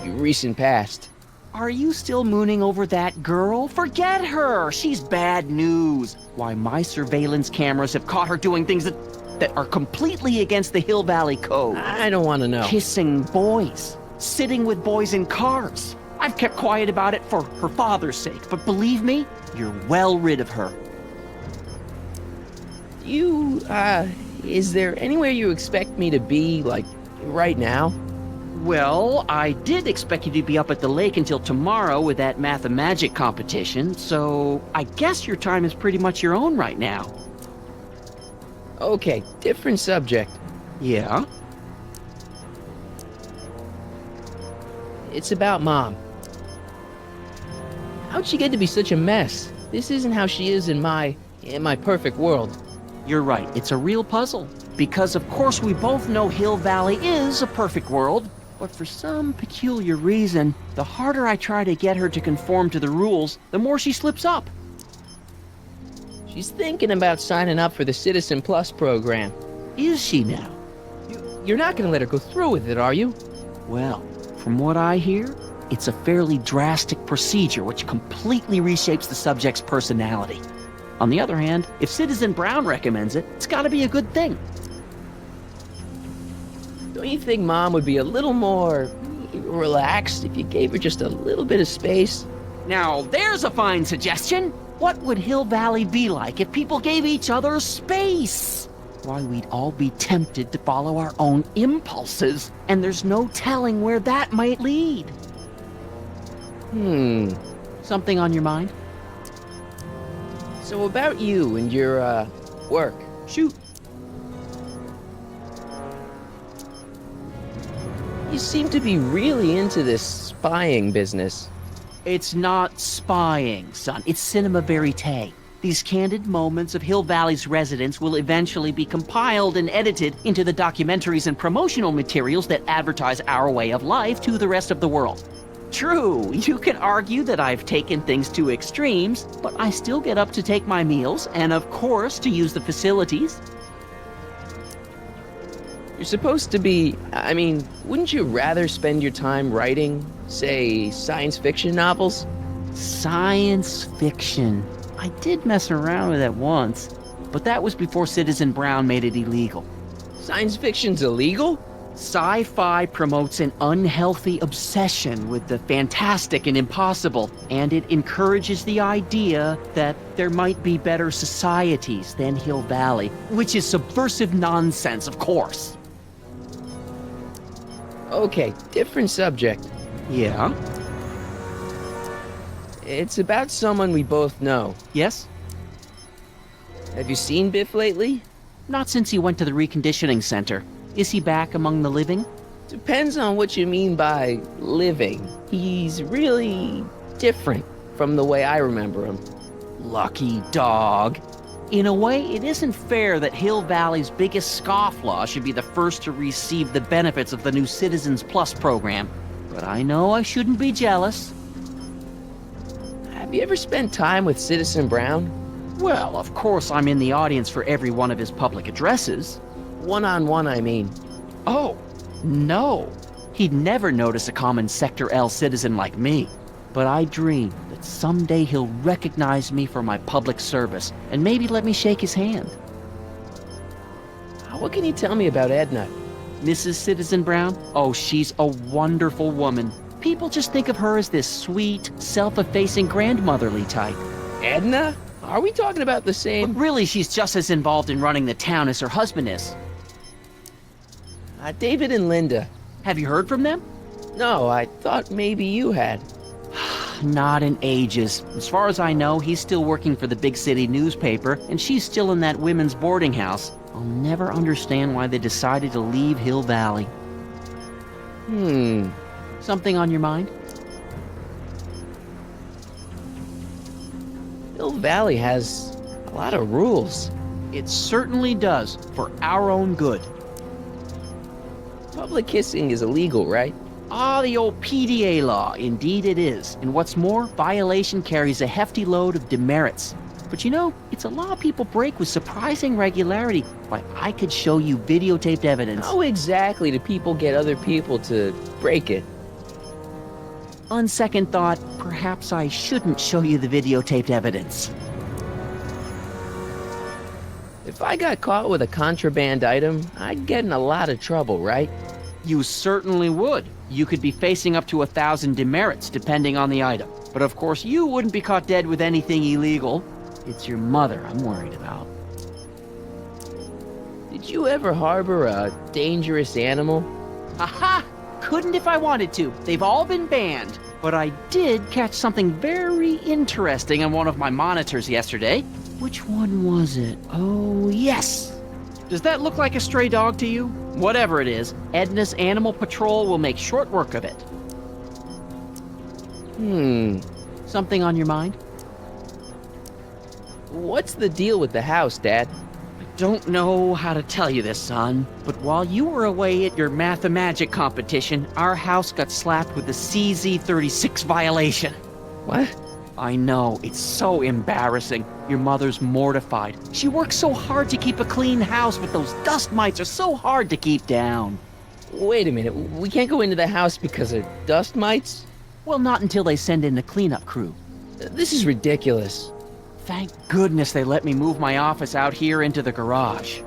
Recent past. Are you still mooning over that girl? Forget her! She's bad news. Why, my surveillance cameras have caught her doing things that are completely against the Hill Valley Code. I don't want to know. Kissing boys. Sitting with boys in cars. I've kept quiet about it for her father's sake, but believe me, you're well rid of her. Is there anywhere you expect me to be, like, right now? Well, I did expect you to be up at the lake until tomorrow with that math-magic competition, so I guess your time is pretty much your own right now. Okay, different subject. Yeah? It's about Mom. How'd she get to be such a mess? This isn't how she is in my perfect world. You're right, it's a real puzzle. Because of course we both know Hill Valley is a perfect world, but for some peculiar reason, the harder I try to get her to conform to the rules, the more she slips up. She's thinking about signing up for the Citizen Plus program. Is she now? You're not gonna let her go through with it, are you? Well, from what I hear, it's a fairly drastic procedure which completely reshapes the subject's personality. On the other hand, if Citizen Brown recommends it, it's gotta be a good thing. Don't you think Mom would be a little more relaxed if you gave her just a little bit of space? Now, there's a fine suggestion. What would Hill Valley be like if people gave each other space? Why, we'd all be tempted to follow our own impulses, and there's no telling where that might lead. Something on your mind? So about you and your, work. Shoot. You seem to be really into this spying business. It's not spying, son. It's cinema verite. These candid moments of Hill Valley's residents will eventually be compiled and edited into the documentaries and promotional materials that advertise our way of life to the rest of the world. True, you can argue that I've taken things to extremes, but I still get up to take my meals and, of course, to use the facilities. You're supposed to be... I mean, wouldn't you rather spend your time writing, say, science fiction novels? Science fiction. I did mess around with that once, but that was before Citizen Brown made it illegal. Science fiction's illegal? Sci-fi promotes an unhealthy obsession with the fantastic and impossible, and it encourages the idea that there might be better societies than Hill Valley, which is subversive nonsense, of course. Okay, different subject. Yeah? It's about someone we both know. Yes? Have you seen Biff lately? Not since he went to the reconditioning center. Is he back among the living? Depends on what you mean by living. He's really different from the way I remember him. Lucky dog. In a way, it isn't fair that Hill Valley's biggest scofflaw should be the first to receive the benefits of the new Citizens Plus program. But I know I shouldn't be jealous. Have you ever spent time with Citizen Brown? Well, of course I'm in the audience for every one of his public addresses. One-on-one, I mean. Oh, no. He'd never notice a common Sector L citizen like me. But I dream that someday he'll recognize me for my public service and maybe let me shake his hand. What can you tell me about Edna? Mrs. Citizen Brown? Oh, she's a wonderful woman. People just think of her as this sweet, self-effacing grandmotherly type. Edna? Are we talking about the same? But really, she's just as involved in running the town as her husband is. David and Linda. Have you heard from them? No, I thought maybe you had. Not in ages. As far as I know, he's still working for the big city newspaper, and she's still in that women's boarding house. I'll never understand why they decided to leave Hill Valley. Something on your mind? Hill Valley has a lot of rules. It certainly does, for our own good. Public kissing is illegal, right? Ah, the old PDA law. Indeed it is. And what's more, violation carries a hefty load of demerits. But you know, it's a law people break with surprising regularity. Why, I could show you videotaped evidence. How exactly do people get other people to break it? On second thought, perhaps I shouldn't show you the videotaped evidence. If I got caught with a contraband item, I'd get in a lot of trouble, right? You certainly would. You could be facing up to 1,000 demerits, depending on the item. But of course, you wouldn't be caught dead with anything illegal. It's your mother I'm worried about. Did you ever harbor a dangerous animal? Aha! Couldn't if I wanted to. They've all been banned. But I did catch something very interesting on one of my monitors yesterday. Which one was it? Oh, yes! Does that look like a stray dog to you? Whatever it is, Edna's Animal Patrol will make short work of it. Something on your mind? What's the deal with the house, Dad? I don't know how to tell you this, son, but while you were away at your Mathemagic competition, our house got slapped with a CZ36 violation. What? I know, it's so embarrassing. Your mother's mortified. She works so hard to keep a clean house, but those dust mites are so hard to keep down. Wait a minute, we can't go into the house because of dust mites? Well, not until they send in the cleanup crew. This is ridiculous. Thank goodness they let me move my office out here into the garage.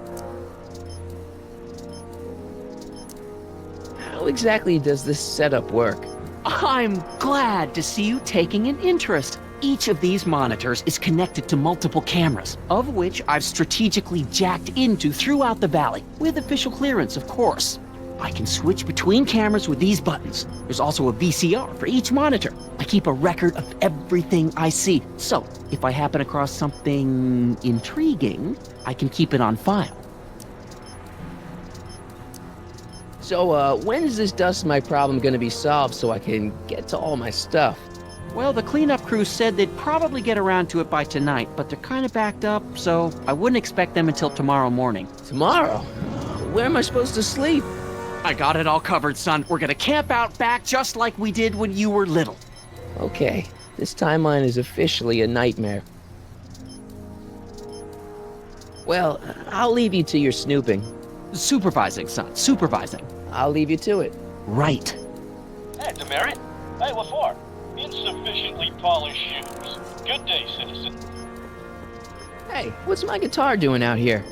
How exactly does this setup work? I'm glad to see you taking an interest. Each of these monitors is connected to multiple cameras, of which I've strategically jacked into throughout the valley, with official clearance, of course. I can switch between cameras with these buttons. There's also a VCR for each monitor. I keep a record of everything I see, so if I happen across something intriguing, I can keep it on file. So, when's this dust mite problem gonna be solved so I can get to all my stuff? Well, the cleanup crew said they'd probably get around to it by tonight, but they're kind of backed up, so I wouldn't expect them until tomorrow morning. Tomorrow? Where am I supposed to sleep? I got it all covered, son. We're gonna camp out back just like we did when you were little. Okay, this timeline is officially a nightmare. Well, I'll leave you to your snooping. Supervising, son, supervising. I'll leave you to it. Right. Hey, Demerit. Hey, what for? Insufficiently polished shoes. Good day, citizen. Hey, what's my guitar doing out here?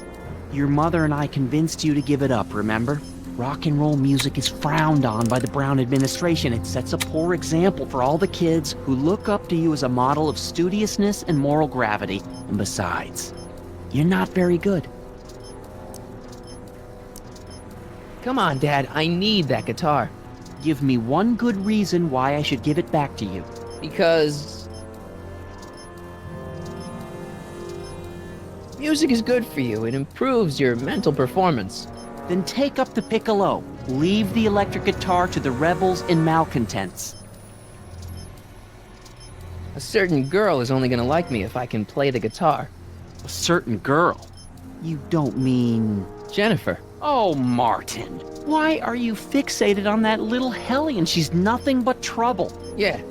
Your mother and I convinced you to give it up, remember? Rock and roll music is frowned on by the Brown administration. It sets a poor example for all the kids who look up to you as a model of studiousness and moral gravity. And besides, you're not very good. Come on, Dad, I need that guitar. Give me one good reason why I should give it back to you. Because music is good for you. It improves your mental performance. Then take up the piccolo. Leave the electric guitar to the rebels and malcontents. A certain girl is only gonna like me if I can play the guitar. A certain girl? You don't mean... Jennifer. Oh, Martin. Why are you fixated on that little hellion? She's nothing but trouble. Yeah,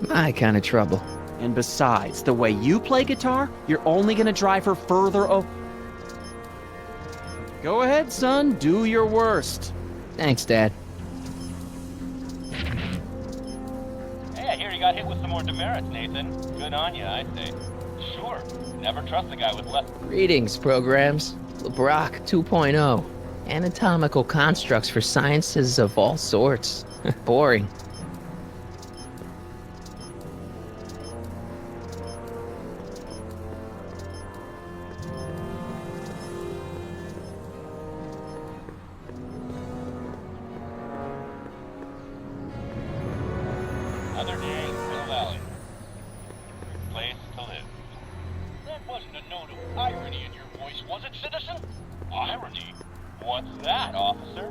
my kind of trouble. And besides, the way you play guitar, you're only gonna drive her further Go ahead, son. Do your worst. Thanks, Dad. Hey, I hear you got hit with some more demerits, Nathan. Good on you, I say. Sure. Never trust a guy with less... Greetings, programs. LeBrock 2.0. Anatomical constructs for sciences of all sorts. Boring. Another day in Hill Valley. Place to live. That wasn't a note of irony in your voice, was it, citizen? Irony? What's that, officer?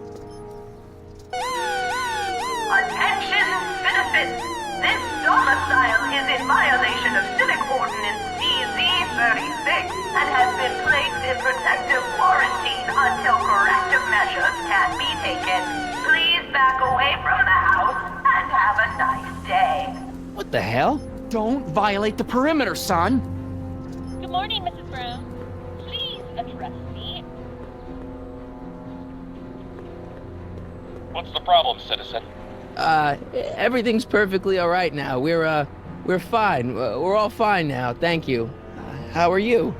Attention, citizens! This domicile is in violation of Civic Ordinance CZ-36 and has been placed in protective quarantine until corrective measures can be taken. Please back away from the house and have a nice day. What the hell? Don't violate the perimeter, son. Good morning, Mrs. Brown. Please address me. What's the problem, citizen? Everything's perfectly all right now. We're fine. We're all fine now, thank you. How are you?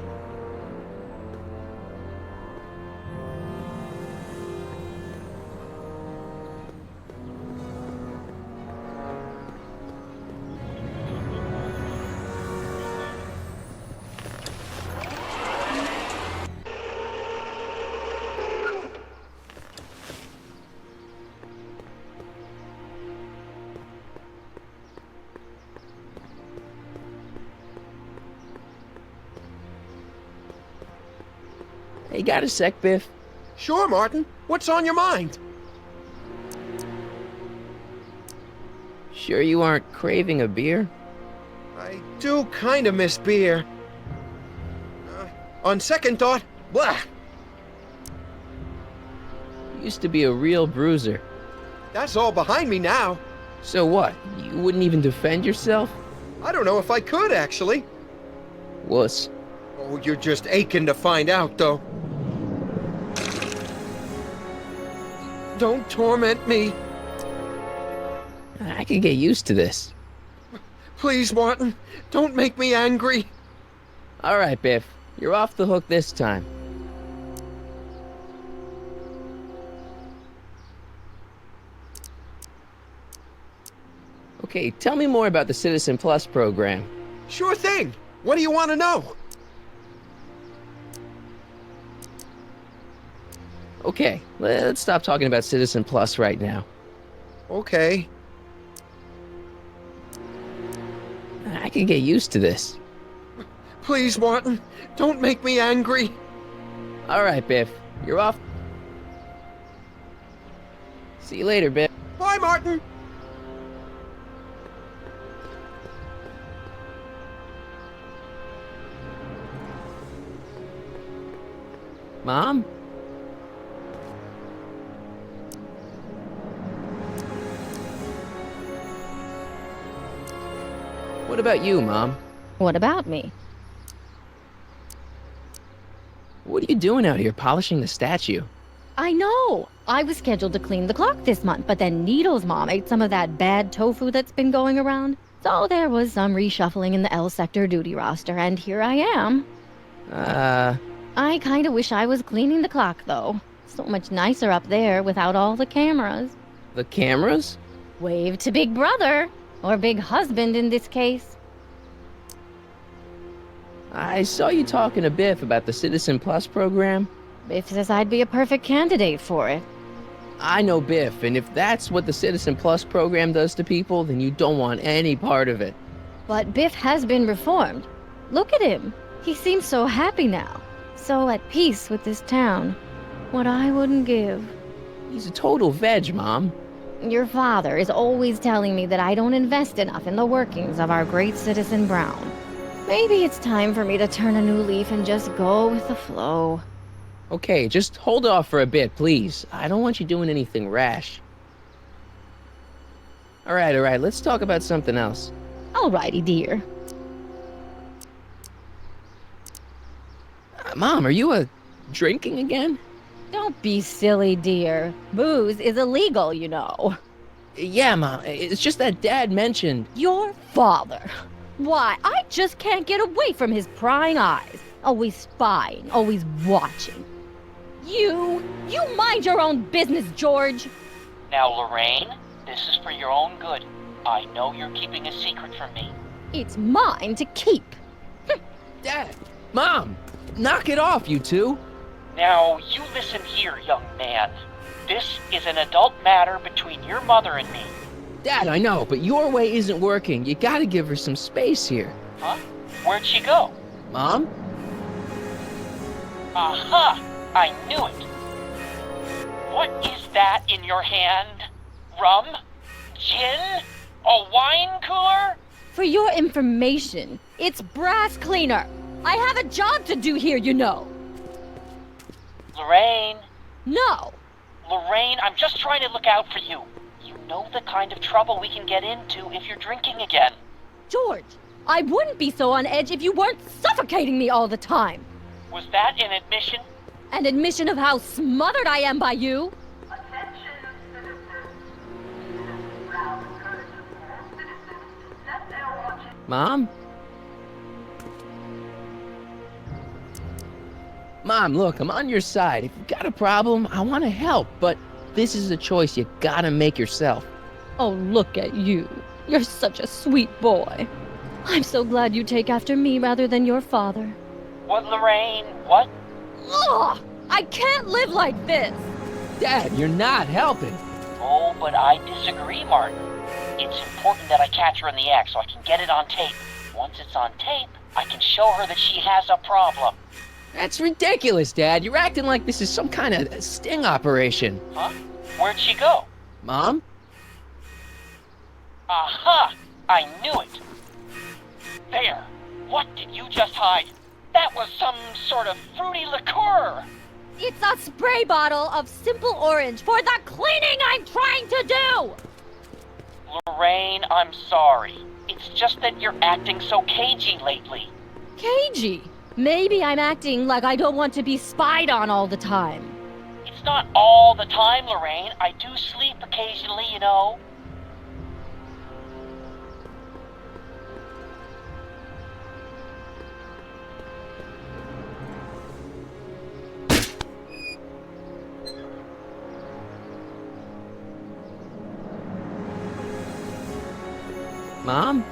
Hey, got a sec, Biff? Sure, Martin. What's on your mind? Sure you aren't craving a beer? I do kind of miss beer. On second thought, blah! You used to be a real bruiser. That's all behind me now. So what? You wouldn't even defend yourself? I don't know if I could, actually. Wuss. Oh, you're just aching to find out, though. Don't torment me. I can get used to this. Please, Martin, don't make me angry. All right, Biff. You're off the hook this time. Okay, tell me more about the Citizen Plus program. Sure thing. What do you want to know? Okay, let's stop talking about Citizen Plus right now. Okay. I can get used to this. Please, Martin, don't make me angry. All right, Biff. You're off. See you later, Biff. Bye, Martin. Mom? What about you, Mom? What about me? What are you doing out here polishing the statue? I know! I was scheduled to clean the clock this month, but then Needle's mom ate some of that bad tofu that's been going around. So there was some reshuffling in the L sector duty roster, and here I am. I kinda wish I was cleaning the clock, though. So much nicer up there without all the cameras. The cameras? Wave to Big Brother. Or Big Husband in this case. I saw you talking to Biff about the Citizen Plus program. Biff says I'd be a perfect candidate for it. I know Biff, and if that's what the Citizen Plus program does to people, then you don't want any part of it. But Biff has been reformed. Look at him. He seems so happy now. So at peace with this town. What I wouldn't give. He's a total veg, Mom. Your father is always telling me that I don't invest enough in the workings of our great Citizen Brown. Maybe it's time for me to turn a new leaf and just go with the flow. Okay, just hold off for a bit, please. I don't want you doing anything rash. Alright, let's talk about something else. Alrighty, dear. Mom, are you drinking again? Don't be silly, dear. Booze is illegal, you know. Yeah, Mom. It's just that Dad mentioned... Your father. Why, I just can't get away from his prying eyes. Always spying, always watching. You mind your own business, George. Now, Lorraine, this is for your own good. I know you're keeping a secret from me. It's mine to keep. Dad! Mom! Knock it off, you two! Now, you listen here, young man. This is an adult matter between your mother and me. Dad, I know, but your way isn't working. You gotta give her some space here. Huh? Where'd she go? Mom? Aha! I knew it. What is that in your hand? Rum? Gin? A wine cooler? For your information, it's brass cleaner. I have a job to do here, you know. Lorraine. No. Lorraine, I'm just trying to look out for you. You know the kind of trouble we can get into if you're drinking again. George, I wouldn't be so on edge if you weren't suffocating me all the time. Was that an admission? An admission of how smothered I am by you? Attention, citizens. Citizen Brown encourages all citizens to set their watches. Mom? Mom, look, I'm on your side. If you've got a problem, I want to help, but this is a choice you gotta make yourself. Oh, look at you. You're such a sweet boy. I'm so glad you take after me rather than your father. What, Lorraine? What? Ugh! I can't live like this! Dad, you're not helping. Oh, but I disagree, Martin. It's important that I catch her in the act so I can get it on tape. Once it's on tape, I can show her that she has a problem. That's ridiculous, Dad. You're acting like this is some kind of sting operation. Huh? Where'd she go? Mom? Aha! I knew it. There. What did you just hide? That was some sort of fruity liqueur. It's a spray bottle of simple orange for the cleaning I'm trying to do! Lorraine, I'm sorry. It's just that you're acting so cagey lately. Cagey? Maybe I'm acting like I don't want to be spied on all the time. It's not all the time, Lorraine. I do sleep occasionally, you know. Mom?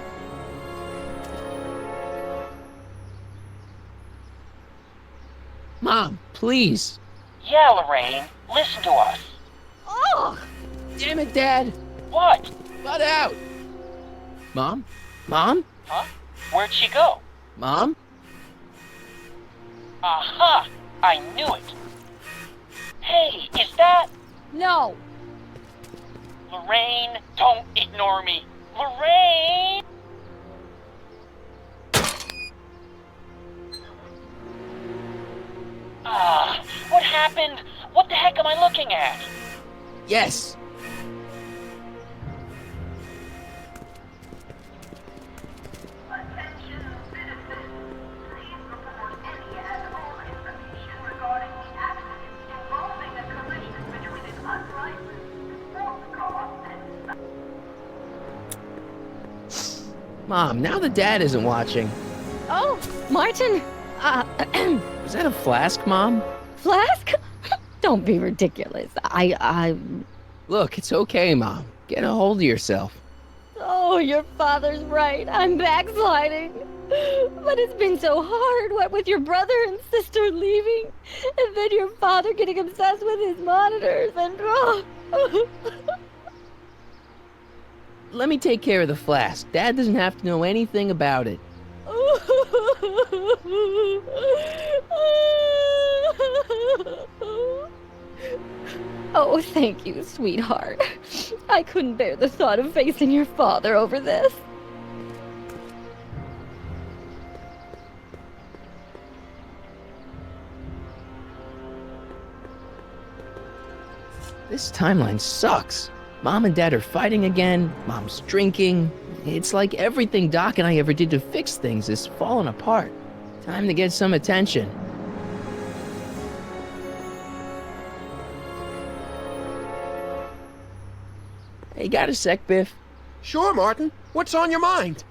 Mom, please. Yeah, Lorraine. Listen to us. Ugh! Damn it, Dad. What? Butt out. Mom? Mom? Huh? Where'd she go? Mom? Aha! I knew it. Hey, is that... No! Lorraine, don't ignore me. Lorraine! What happened? What the heck am I looking at? Yes. Mom, now that Dad isn't watching. Oh, Martin. Was that a flask, Mom? Flask? Don't be ridiculous. Look, it's okay, Mom. Get a hold of yourself. Oh, your father's right. I'm backsliding. But it's been so hard, what with your brother and sister leaving, and then your father getting obsessed with his monitors, and Let me take care of the flask. Dad doesn't have to know anything about it. Oh, thank you, sweetheart. I couldn't bear the thought of facing your father over this. This timeline sucks. Mom and Dad are fighting again. Mom's drinking. It's like everything Doc and I ever did to fix things is falling apart. Time to get some attention. Hey, got a sec, Biff? Sure, Martin. What's on your mind?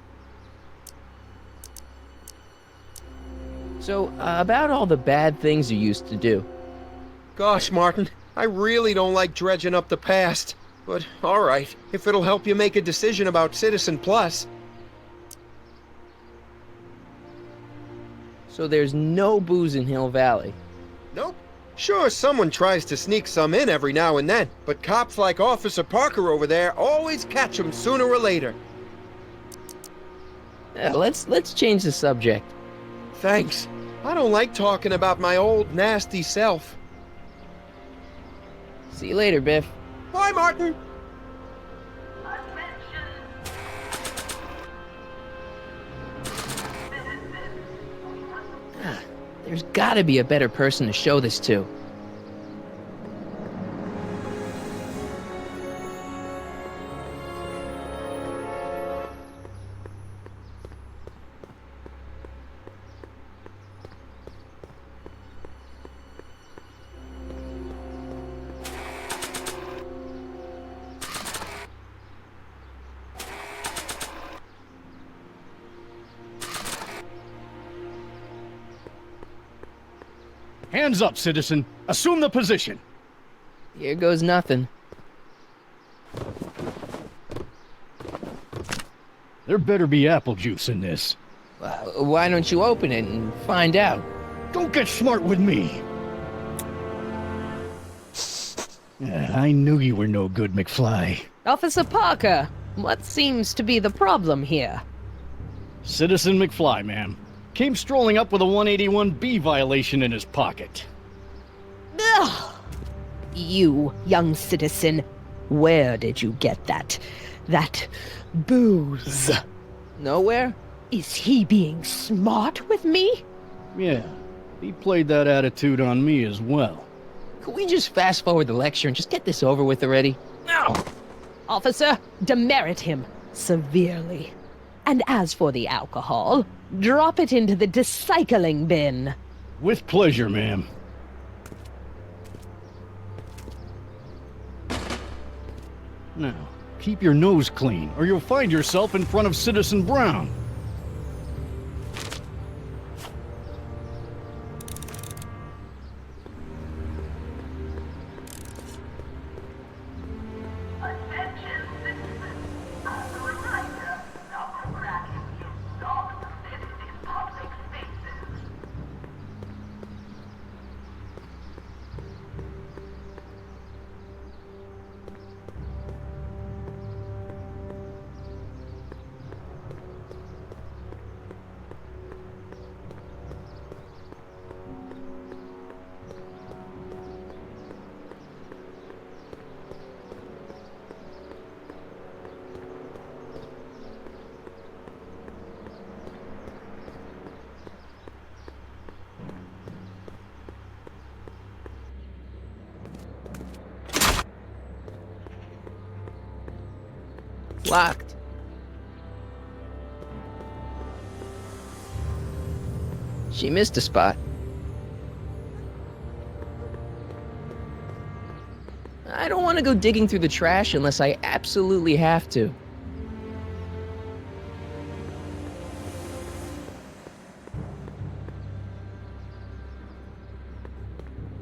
So, about all the bad things you used to do. Gosh, Martin, I really don't like dredging up the past. But, alright, if it'll help you make a decision about Citizen Plus. So there's no booze in Hill Valley? Nope. Sure, someone tries to sneak some in every now and then, but cops like Officer Parker over there always catch 'em sooner or later. Yeah, let's change the subject. Thanks. I don't like talking about my old, nasty self. See you later, Biff. Bye, Martin. There's gotta be a better person to show this to. Hands up, citizen. Assume the position. Here goes nothing. There better be apple juice in this. Why don't you open it and find out? Don't get smart with me. I knew you were no good, McFly. Officer Parker, what seems to be the problem here? Citizen McFly, ma'am. Came strolling up with a 181B violation in his pocket. Ugh. You, young citizen, where did you get that booze? Nowhere? Is he being smart with me? Yeah, he played that attitude on me as well. Could we just fast forward the lecture and just get this over with already? No! Officer, demerit him severely. And as for the alcohol, drop it into the recycling bin. With pleasure, ma'am. Now, keep your nose clean, or you'll find yourself in front of Citizen Brown. Locked. She missed a spot. I don't want to go digging through the trash unless I absolutely have to.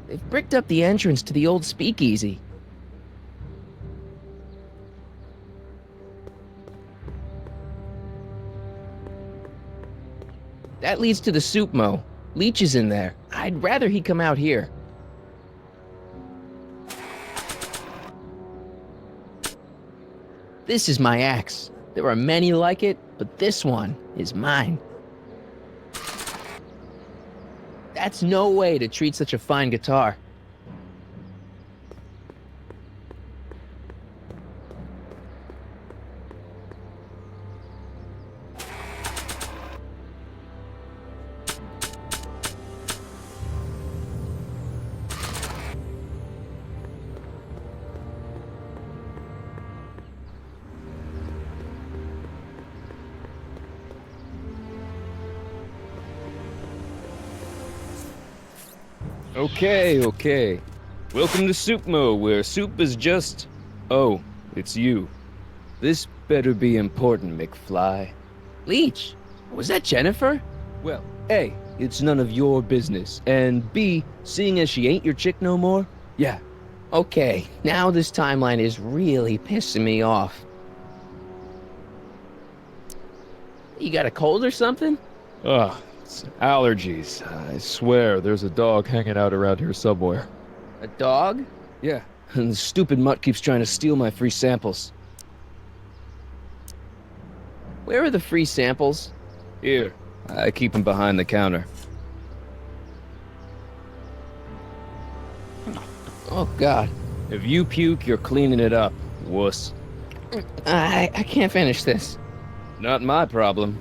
They've bricked up the entrance to the old speakeasy. That leads to the soup mo. Leech is in there. I'd rather he come out here. This is my axe. There are many like it, but this one is mine. That's no way to treat such a fine guitar. Okay. Welcome to Soupmo, where soup is just... Oh, it's you. This better be important, McFly. Leech, was that Jennifer? Well, A, it's none of your business, and B, seeing as she ain't your chick no more, yeah. Okay, now this timeline is really pissing me off. You got a cold or something? Ugh, it's allergies. I swear there's a dog hanging out around here somewhere. A dog? Yeah, and the stupid mutt keeps trying to steal my free samples. Where are the free samples? Here, I keep them behind the counter. Oh, God. If you puke, you're cleaning it up, wuss. I can't finish this. Not my problem.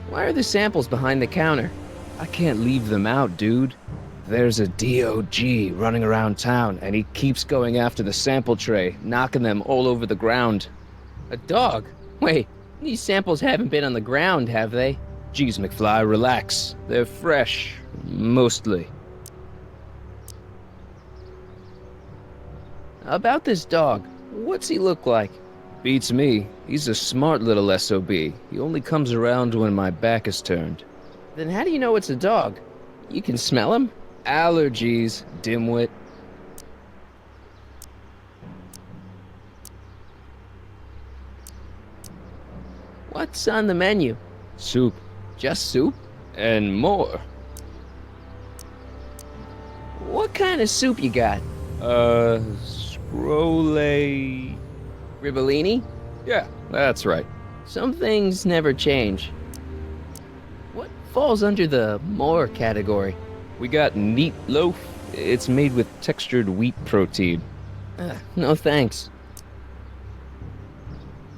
Why are the samples behind the counter? I can't leave them out, dude. There's a DOG running around town, and he keeps going after the sample tray, knocking them all over the ground. A dog? Wait, these samples haven't been on the ground, have they? Geez, McFly, relax. They're fresh. Mostly. About this dog, what's he look like? Beats me. He's a smart little SOB. He only comes around when my back is turned. Then how do you know it's a dog? You can smell him? Allergies, dimwit. What's on the menu? Soup. Just soup? And more. What kind of soup you got? Scrole... Ribellini? Yeah, that's right. Some things never change. What falls under the more category? We got neat loaf. It's made with textured wheat protein. No thanks.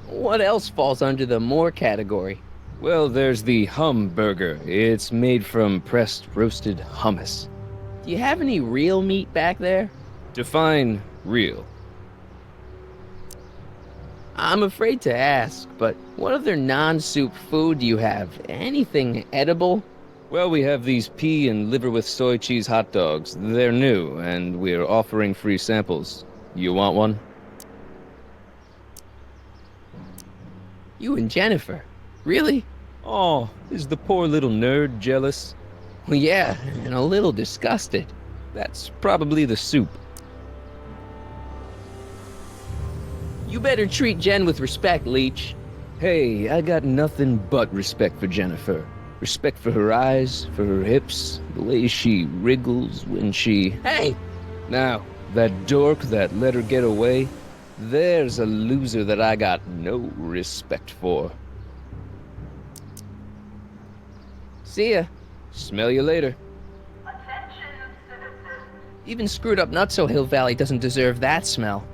What else falls under the more category? Well, there's the hum burger. It's made from pressed roasted hummus. Do you have any real meat back there? Define real. I'm afraid to ask, but what other non-soup food do you have? Anything edible? Well, we have these pea and liver with soy cheese hot dogs. They're new, and we're offering free samples. You want one? You and Jennifer? Really? Oh, is the poor little nerd jealous? Well, yeah, and a little disgusted. That's probably the soup. You better treat Jen with respect, Leech. Hey, I got nothing but respect for Jennifer. Respect for her eyes, for her hips, the way she wriggles when she... Hey! Now, that dork that let her get away, there's a loser that I got no respect for. See ya. Smell you later. Attention, citizens. Even screwed up Nutso Hill Valley doesn't deserve that smell.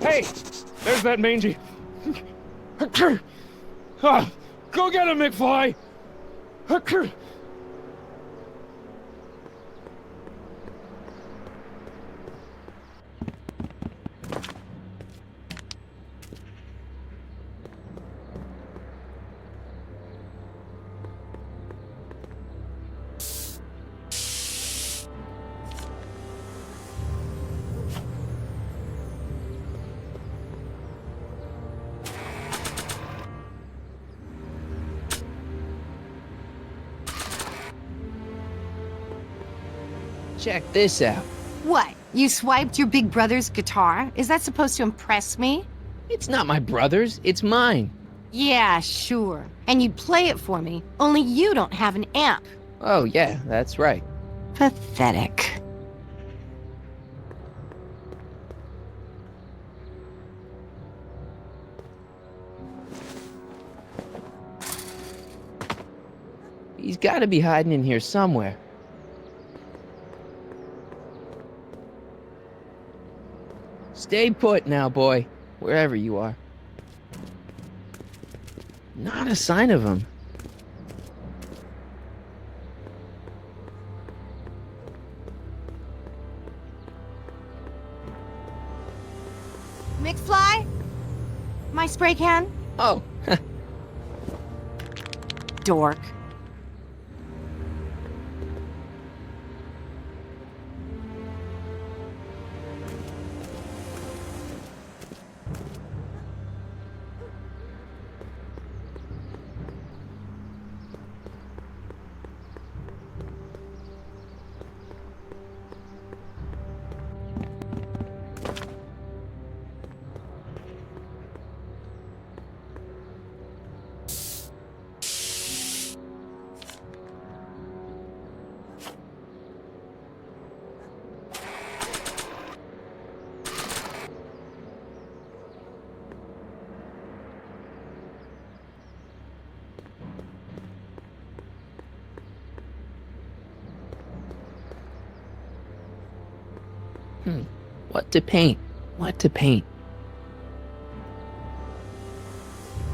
Hey! There's that mangy... Ah, go get him, McFly! Check this out. What? You swiped your big brother's guitar? Is that supposed to impress me? It's not my brother's, it's mine. Yeah, sure. And you'd play it for me, only you don't have an amp. Oh, yeah, that's right. Pathetic. He's gotta be hiding in here somewhere. Stay put now, boy, wherever you are. Not a sign of him. McFly? My spray can? Oh, Dork. What to paint? What to paint?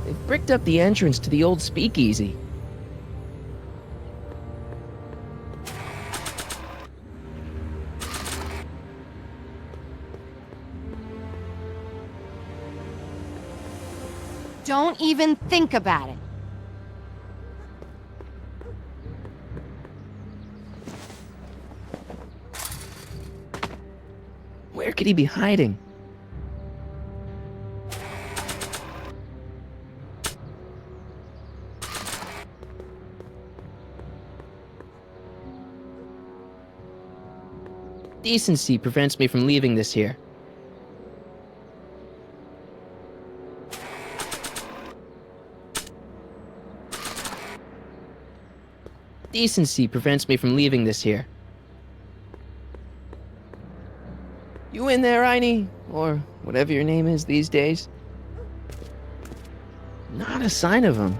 They've bricked up the entrance to the old speakeasy. Don't even think about it. Where could he be hiding? Decency prevents me from leaving this here. Decency prevents me from leaving this here. You in there, Einie? Or whatever your name is these days? Not a sign of him.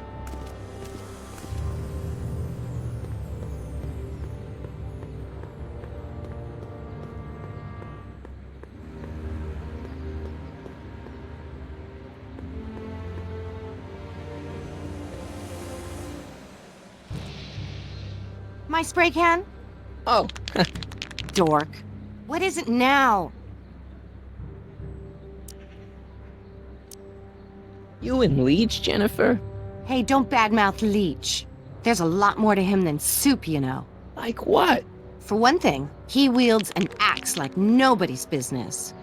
My spray can? Oh, Dork. What is it now? you and Leech, Jennifer? Hey, don't badmouth Leech. There's a lot more to him than soup, you know. Like what? For one thing, he wields an axe like nobody's business.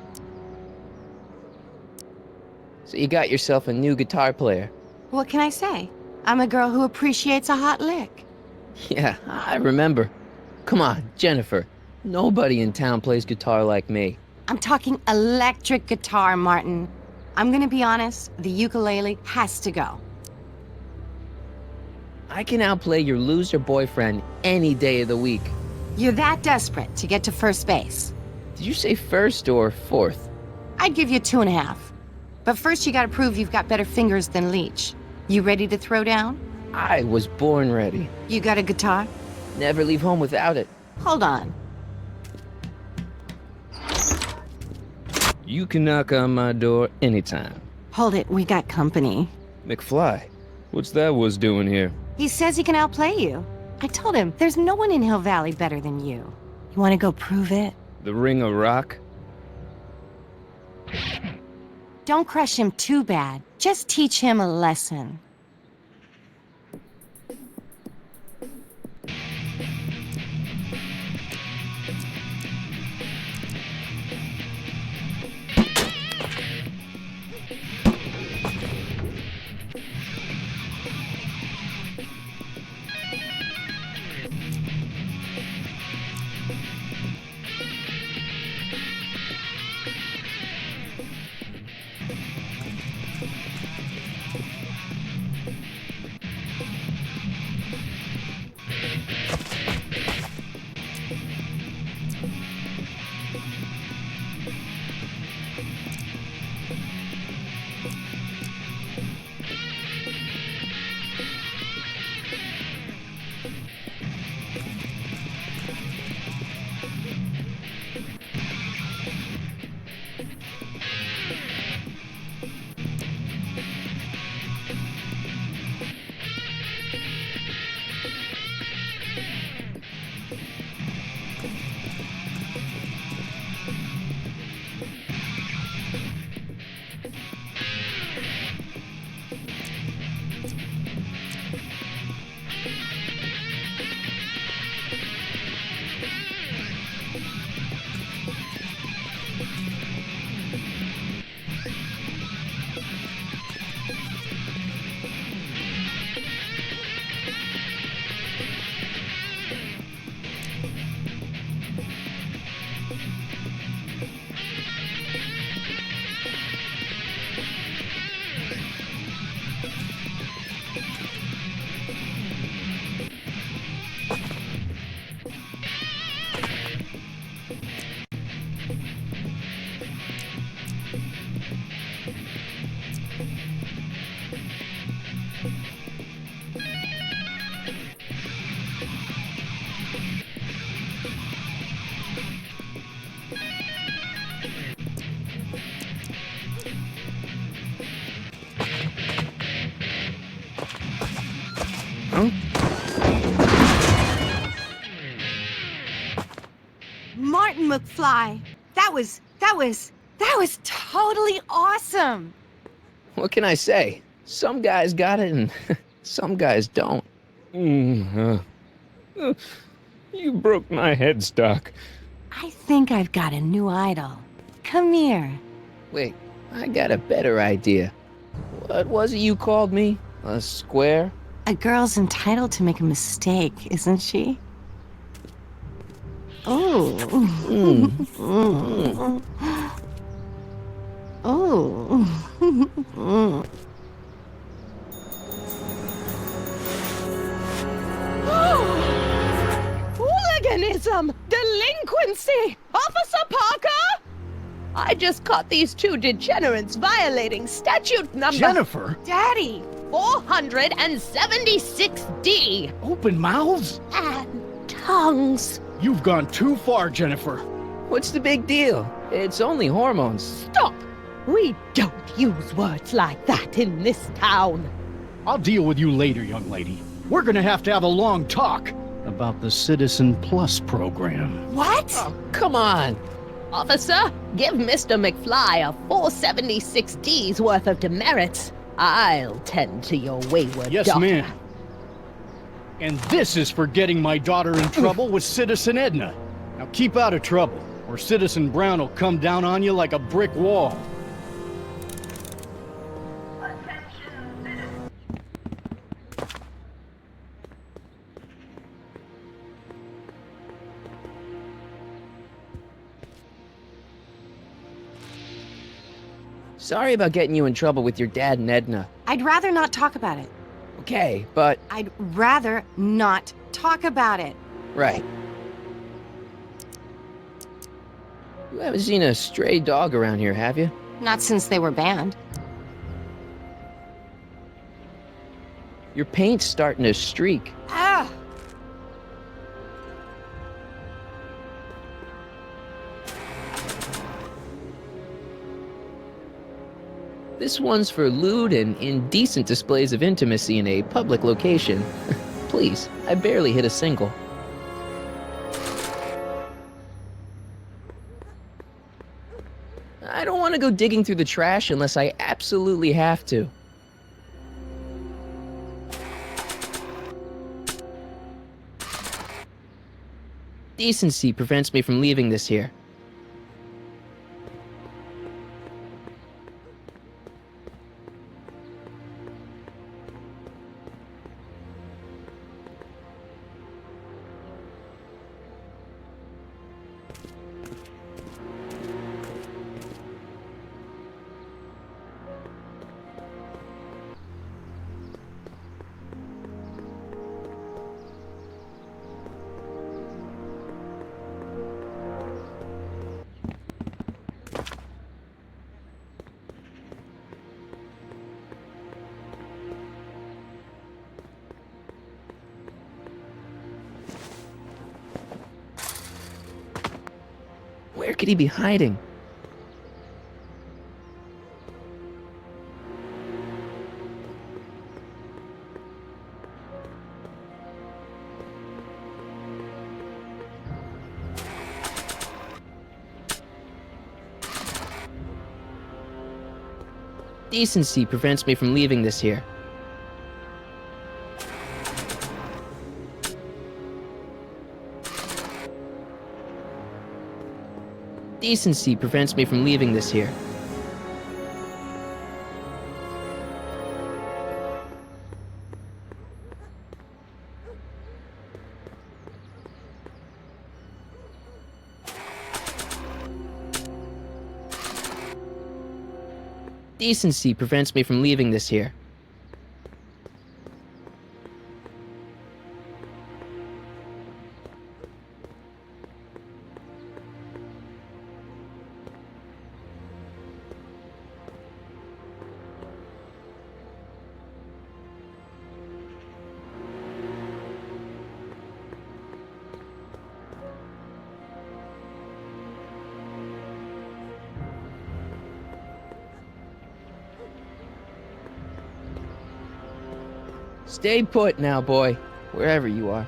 So you got yourself a new guitar player. What can I say? I'm a girl who appreciates a hot lick. Yeah, I remember. Come on, Jennifer. Nobody in town plays guitar like me. I'm talking electric guitar, Martin. I'm gonna be honest, the ukulele has to go. I can outplay your loser boyfriend any day of the week. You're that desperate to get to first base. Did you say first or fourth? I'd give you 2.5. But first you gotta prove you've got better fingers than Leech. You ready to throw down? I was born ready. You got a guitar? Never leave home without it. Hold on. You can knock on my door anytime. Hold it, we got company. McFly, what's that was doing here? He says he can outplay you. I told him, there's no one in Hill Valley better than you. You wanna go prove it? The Ring of Rock? Don't crush him too bad. Just teach him a lesson. Huh? Martin McFly. That was totally awesome. What can I say? Some guys got it and some guys don't. You broke my headstock. I think I've got a new idol. Come here. Wait, I got a better idea. What was it you called me? A square? A girl's entitled to make a mistake, isn't she? Oh. Oh. Hooliganism! Delinquency! Officer Parker! I just caught these two degenerates violating statute number... Jennifer? Daddy! 476D! Open mouths? And tongues. You've gone too far, Jennifer. What's the big deal? It's only hormones. Stop! We don't use words like that in this town. I'll deal with you later, young lady. We're gonna have to have a long talk about the Citizen Plus program. What? Oh, come on. Officer, give Mr. McFly a 476D's worth of demerits. I'll tend to your wayward Yes, daughter. ma'am. And this is for getting my daughter in trouble with Citizen Edna. Now keep out of trouble, or Citizen Brown will come down on you like a brick wall. Sorry about getting you in trouble with your dad and Edna. I'd rather not talk about it. Okay, but... I'd rather not talk about it. Right. You haven't seen a stray dog around here, have you? Not since they were banned. Your paint's starting to streak. Ah! This one's for lewd and indecent displays of intimacy in a public location. Please, I barely hit a single. I don't want to go digging through the trash unless I absolutely have to. Decency prevents me from leaving this here. Where could he be hiding? Decency prevents me from leaving this here. Decency prevents me from leaving this here. Decency prevents me from leaving this here. Stay put now, boy, wherever you are.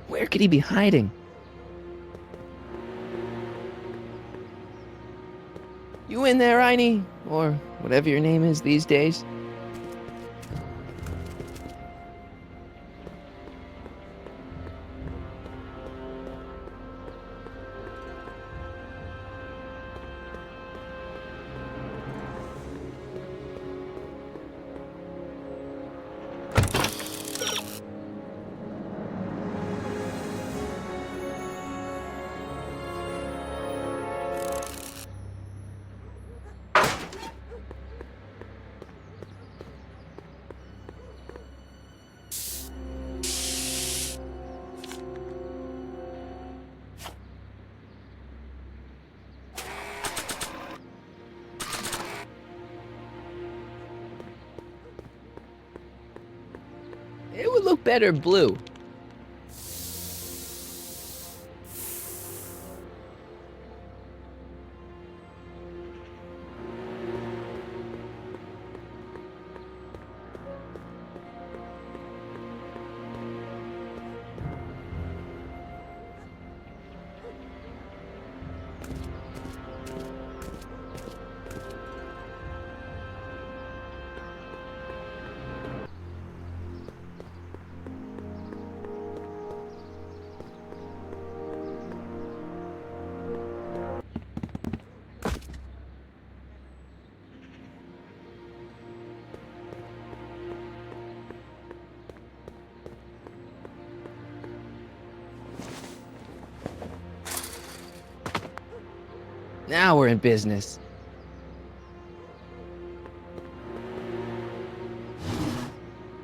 Where could he be hiding? You in there, Einie? Or whatever your name is these days? It would look better blue. Now we're in business.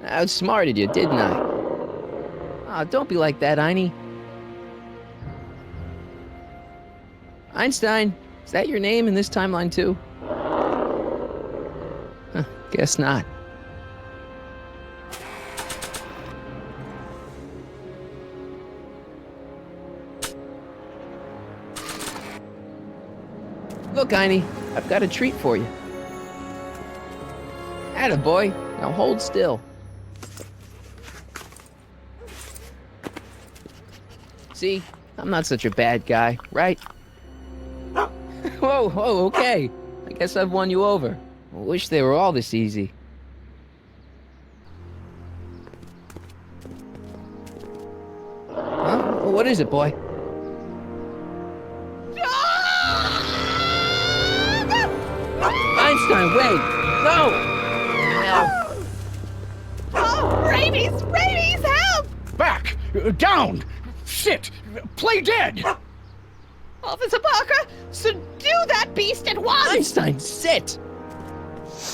I outsmarted you, didn't I? Oh, don't be like that, Einie. Einstein, is that your name in this timeline too? Huh, guess not. Look, Einie, I've got a treat for you. Attaboy, now hold still. See, I'm not such a bad guy, right? Whoa, okay. I guess I've won you over. I wish they were all this easy. Huh? What is it, boy? Einstein, wait! No! Oh, rabies! Rabies, help! Back! Down! Sit! Play dead! Officer Parker, subdue that beast at once! Einstein, sit!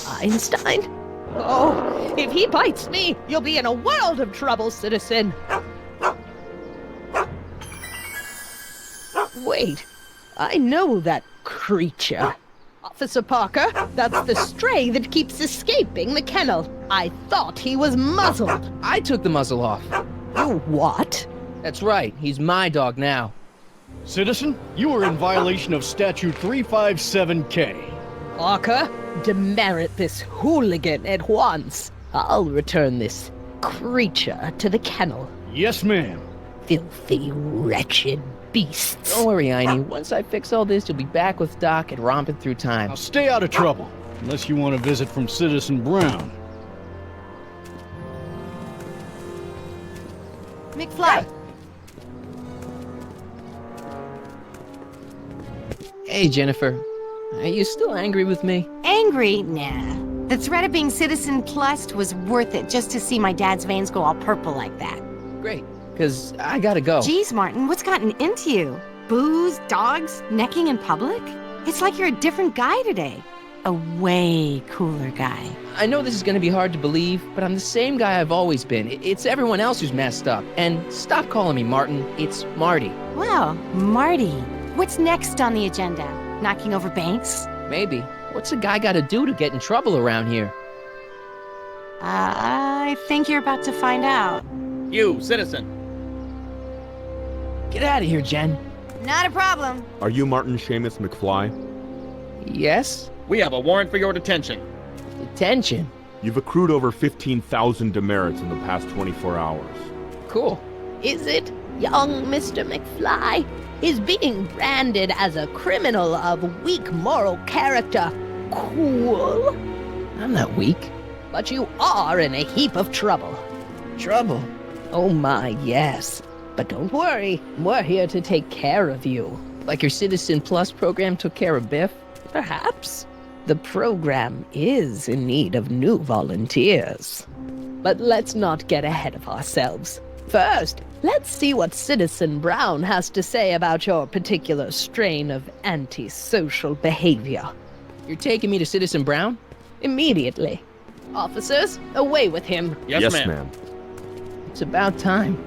Einstein? Oh, if he bites me, you'll be in a world of trouble, citizen. Wait, I know that creature. Officer Parker, that's the stray that keeps escaping the kennel. I thought he was muzzled. I took the muzzle off. You what? That's right, he's my dog now. Citizen, you are in violation of Statute 357K. Parker, demerit this hooligan at once. I'll return this creature to the kennel. Yes, ma'am. Filthy, wretched beasts. Don't worry, Einie. Once I fix all this, you'll be back with Doc and romping through time. Now stay out of trouble, unless you want a visit from Citizen Brown. McFly. Hey, Jennifer. Are you still angry with me? Angry? Nah. The threat of being Citizen Plus was worth it just to see my dad's veins go all purple like that. Great, because I gotta go. Geez, Martin, what's gotten into you? Booze, dogs, necking in public? It's like you're a different guy today. A way cooler guy. I know this is gonna be hard to believe, but I'm the same guy I've always been. It's everyone else who's messed up. And stop calling me Martin, it's Marty. Well, Marty, what's next on the agenda? Knocking over banks? Maybe. What's a guy gotta do to get in trouble around here? I think you're about to find out. You, citizen. Get out of here, Jen. Not a problem. Are you Martin Seamus McFly? Yes? We have a warrant for your detention. Detention? You've accrued over 15,000 demerits in the past 24 hours. Cool. Is it, young Mr. McFly? Is being branded as a criminal of weak moral character cool? I'm not weak. But you are in a heap of trouble. Trouble? Oh my, yes. But don't worry, we're here to take care of you. Like your Citizen Plus program took care of Biff? Perhaps. The program is in need of new volunteers. But let's not get ahead of ourselves. First, let's see what Citizen Brown has to say about your particular strain of antisocial behavior. You're taking me to Citizen Brown? Immediately. Officers, away with him. Yes, ma'am. It's about time.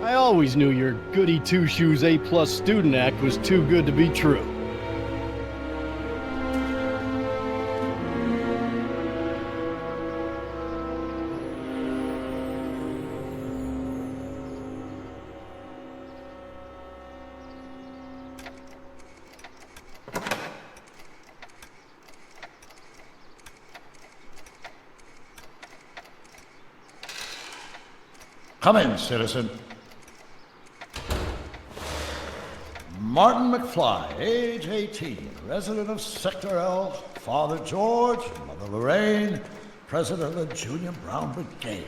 I always knew your goody two-shoes A+ student act was too good to be true. Come in, citizen. Martin McFly, age 18, resident of Sector L, Father George, Mother Lorraine, president of the Junior Brown Brigade,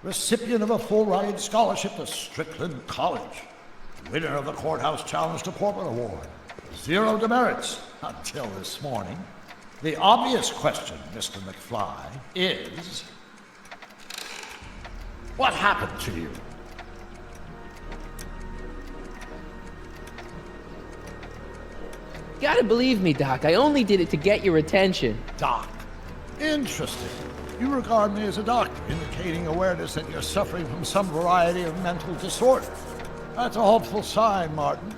recipient of a full-ride scholarship to Strickland College, winner of the Courthouse Challenge to Portrait Award, 0 demerits until this morning. The obvious question, Mr. McFly, is... what happened to you? You gotta believe me, Doc. I only did it to get your attention. Doc. Interesting. You regard me as a doctor, indicating awareness that you're suffering from some variety of mental disorder. That's a hopeful sign, Martin.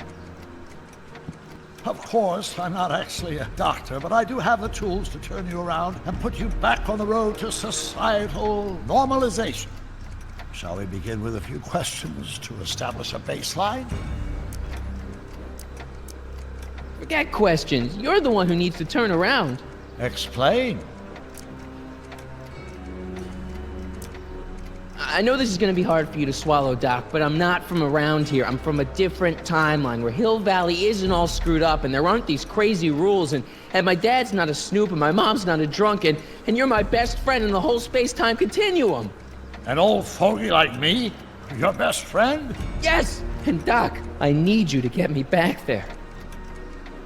Of course, I'm not actually a doctor, but I do have the tools to turn you around and put you back on the road to societal normalization. Shall we begin with a few questions to establish a baseline? Forget questions. You're the one who needs to turn around. Explain. I know this is gonna be hard for you to swallow, Doc, but I'm not from around here. I'm from a different timeline where Hill Valley isn't all screwed up and there aren't these crazy rules and my dad's not a snoop and my mom's not a drunk and you're my best friend in the whole space-time continuum. An old fogey like me? Your best friend? Yes! And Doc, I need you to get me back there.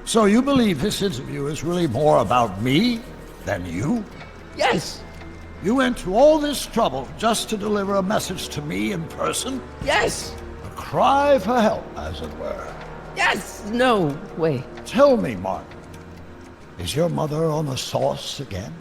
So you believe this interview is really more about me than you? Yes! You went to all this trouble just to deliver a message to me in person? Yes! A cry for help, as it were. Yes! No, wait. Tell me, Martin, is your mother on the sauce again?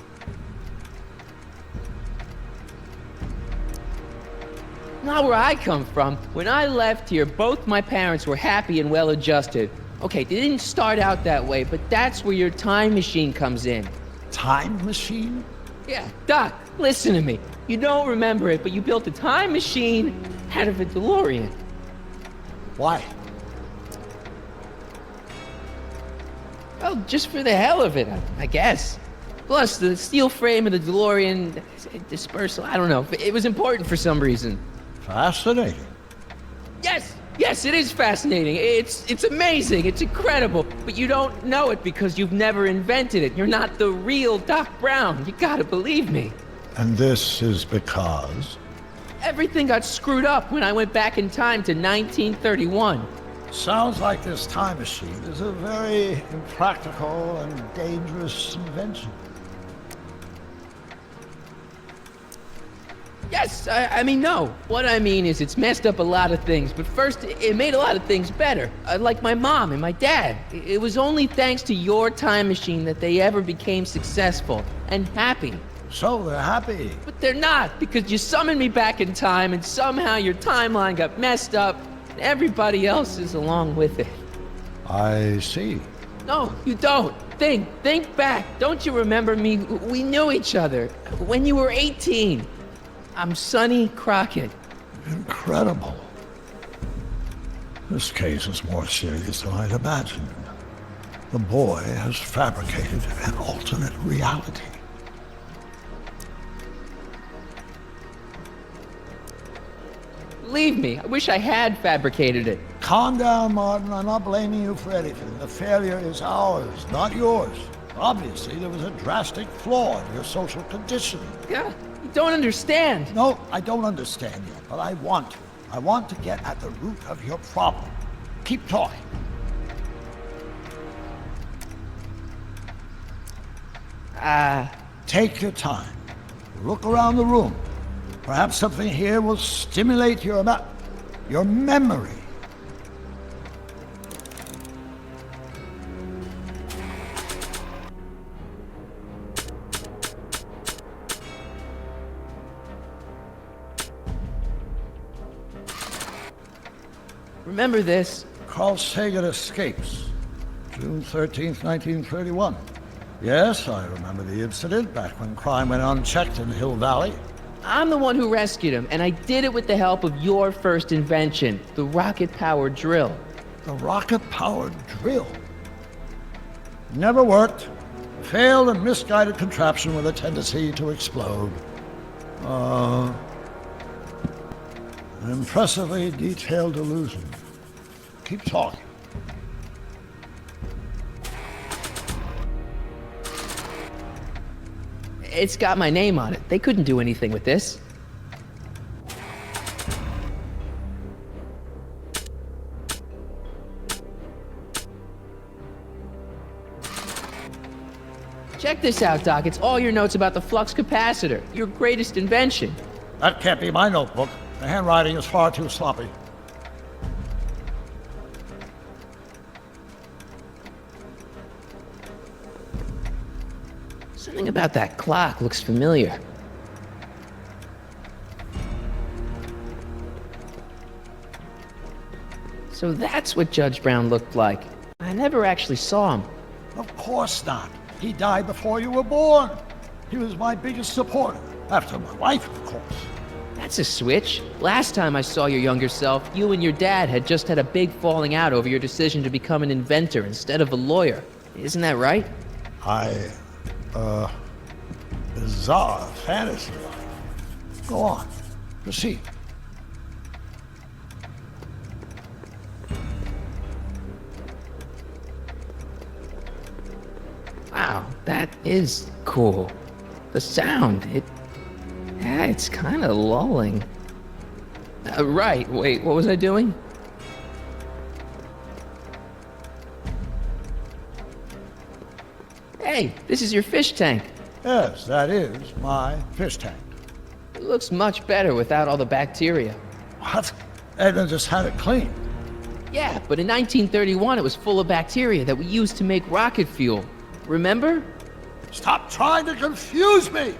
Not where I come from. When I left here, both my parents were happy and well-adjusted. Okay, they didn't start out that way, but that's where your time machine comes in. Time machine? Yeah, Doc, listen to me. You don't remember it, but you built a time machine out of a DeLorean. Why? Well, just for the hell of it, I guess. Plus, the steel frame of the DeLorean dispersal, I don't know. It was important for some reason. Fascinating. Yes, it is fascinating. It's amazing. It's incredible. But you don't know it because you've never invented it. You're not the real Doc Brown. You gotta believe me. And this is because? Everything got screwed up when I went back in time to 1931. Sounds like this time machine is a very impractical and dangerous invention. Yes, I mean, no. What I mean is it's messed up a lot of things, but first, it made a lot of things better. Like my mom and my dad. It was only thanks to your time machine that they ever became successful and happy. So they're happy. But they're not, because you summoned me back in time, and somehow your timeline got messed up, and everybody else is along with it. I see. No, you don't. Think back. Don't you remember me? We knew each other when you were 18. I'm Sonny Crockett. Incredible. This case is more serious than I'd imagined. The boy has fabricated an alternate reality. Believe me, I wish I had fabricated it. Calm down, Martin. I'm not blaming you for anything. The failure is ours, not yours. Obviously, there was a drastic flaw in your social conditioning. Yeah, you don't understand. No, I don't understand yet, but I want to. I want to get at the root of your problem. Keep talking. Take your time. Look around the room. Perhaps something here will stimulate your memory. Remember this? Carl Sagan escapes. June 13th, 1931. Yes, I remember the incident back when crime went unchecked in Hill Valley. I'm the one who rescued him, and I did it with the help of your first invention, the rocket-powered drill. The rocket-powered drill? Never worked. Failed and misguided contraption with a tendency to explode. An impressively detailed illusion. Keep talking. It's got my name on it. They couldn't do anything with this. Check this out, Doc. It's all your notes about the flux capacitor, your greatest invention. That can't be my notebook. The handwriting is far too sloppy. Something about that clock looks familiar. So that's what Judge Brown looked like. I never actually saw him. Of course not. He died before you were born. He was my biggest supporter, after my wife, of course. That's a switch. Last time I saw your younger self, you and your dad had just had a big falling out over your decision to become an inventor instead of a lawyer. Isn't that right? Bizarre fantasy. Go on. Proceed. Wow, that is cool. The sound, it's kind of lulling. Right, wait, what was I doing? Hey, this is your fish tank. Yes, that is my fish tank. It looks much better without all the bacteria. What? Edna just had it cleaned. Yeah, but in 1931 it was full of bacteria that we used to make rocket fuel. Remember? Stop trying to confuse me!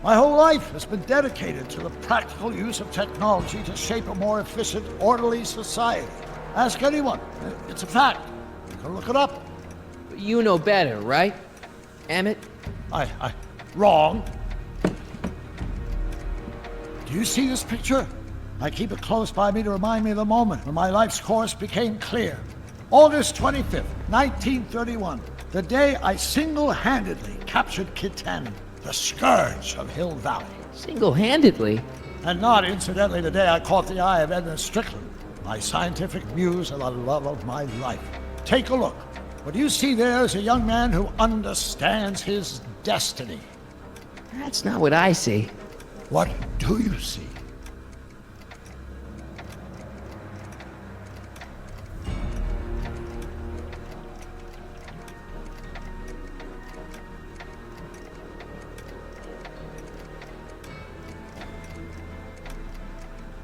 My whole life has been dedicated to the practical use of technology to shape a more efficient, orderly society. Ask anyone. It's a fact. You can look it up. But you know better, right? Emmett? Wrong. Do you see this picture? I keep it close by me to remind me of the moment when my life's course became clear. August 25th, 1931, the day I single-handedly captured Kit Tannen, the scourge of Hill Valley. Single-handedly? And not, incidentally, the day I caught the eye of Edna Strickland, my scientific muse and the love of my life. Take a look. What you see there is a young man who understands his destiny. That's not what I see. What do you see?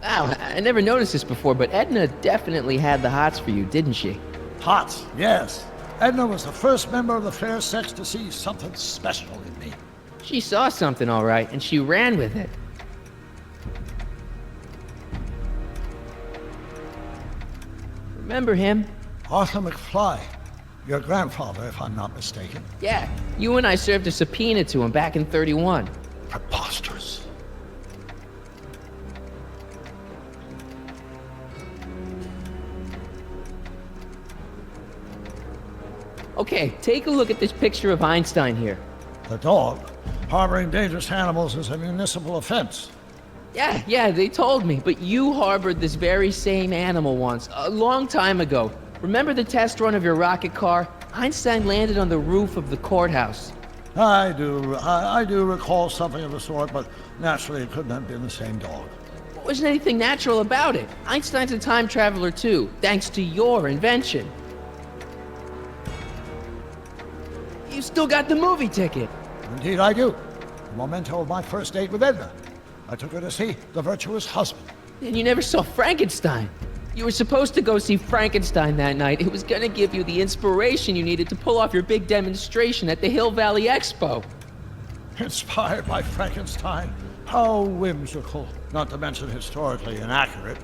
Wow, I never noticed this before, but Edna definitely had the hots for you, didn't she? Hots, yes. Edna was the first member of the fair sex to see something special in me. She saw something, all right, and she ran with it. Remember him? Arthur McFly. Your grandfather, if I'm not mistaken. Yeah, you and I served a subpoena to him back in 31. Preposterous. Okay, take a look at this picture of Einstein here. The dog. Harboring dangerous animals is a municipal offense. Yeah, they told me, but you harbored this very same animal once, a long time ago. Remember the test run of your rocket car? Einstein landed on the roof of the courthouse. I do recall something of the sort, but naturally it couldn't have been the same dog. There wasn't anything natural about it. Einstein's a time traveler too, thanks to your invention. You still got the movie ticket. Indeed I do. A memento of my first date with Edna. I took her to see The Virtuous Husband. And you never saw Frankenstein. You were supposed to go see Frankenstein that night. It was gonna give you the inspiration you needed to pull off your big demonstration at the Hill Valley Expo. Inspired by Frankenstein? How whimsical, not to mention historically inaccurate.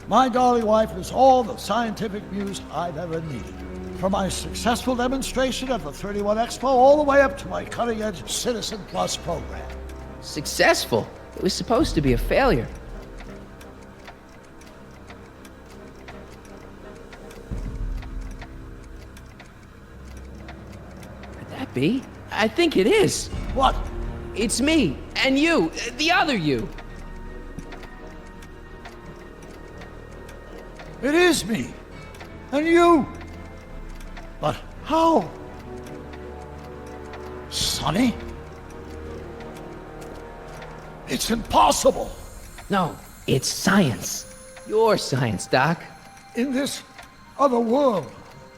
My dolly wife is all the scientific muse I've ever needed. From my successful demonstration at the 31 Expo all the way up to my cutting-edge Citizen Plus program. Successful? It was supposed to be a failure. Could that be? I think it is. What? It's me, and you, the other you. It is me. And you. But how? Sonny? It's impossible. No, it's science. Your science, Doc. In this other world,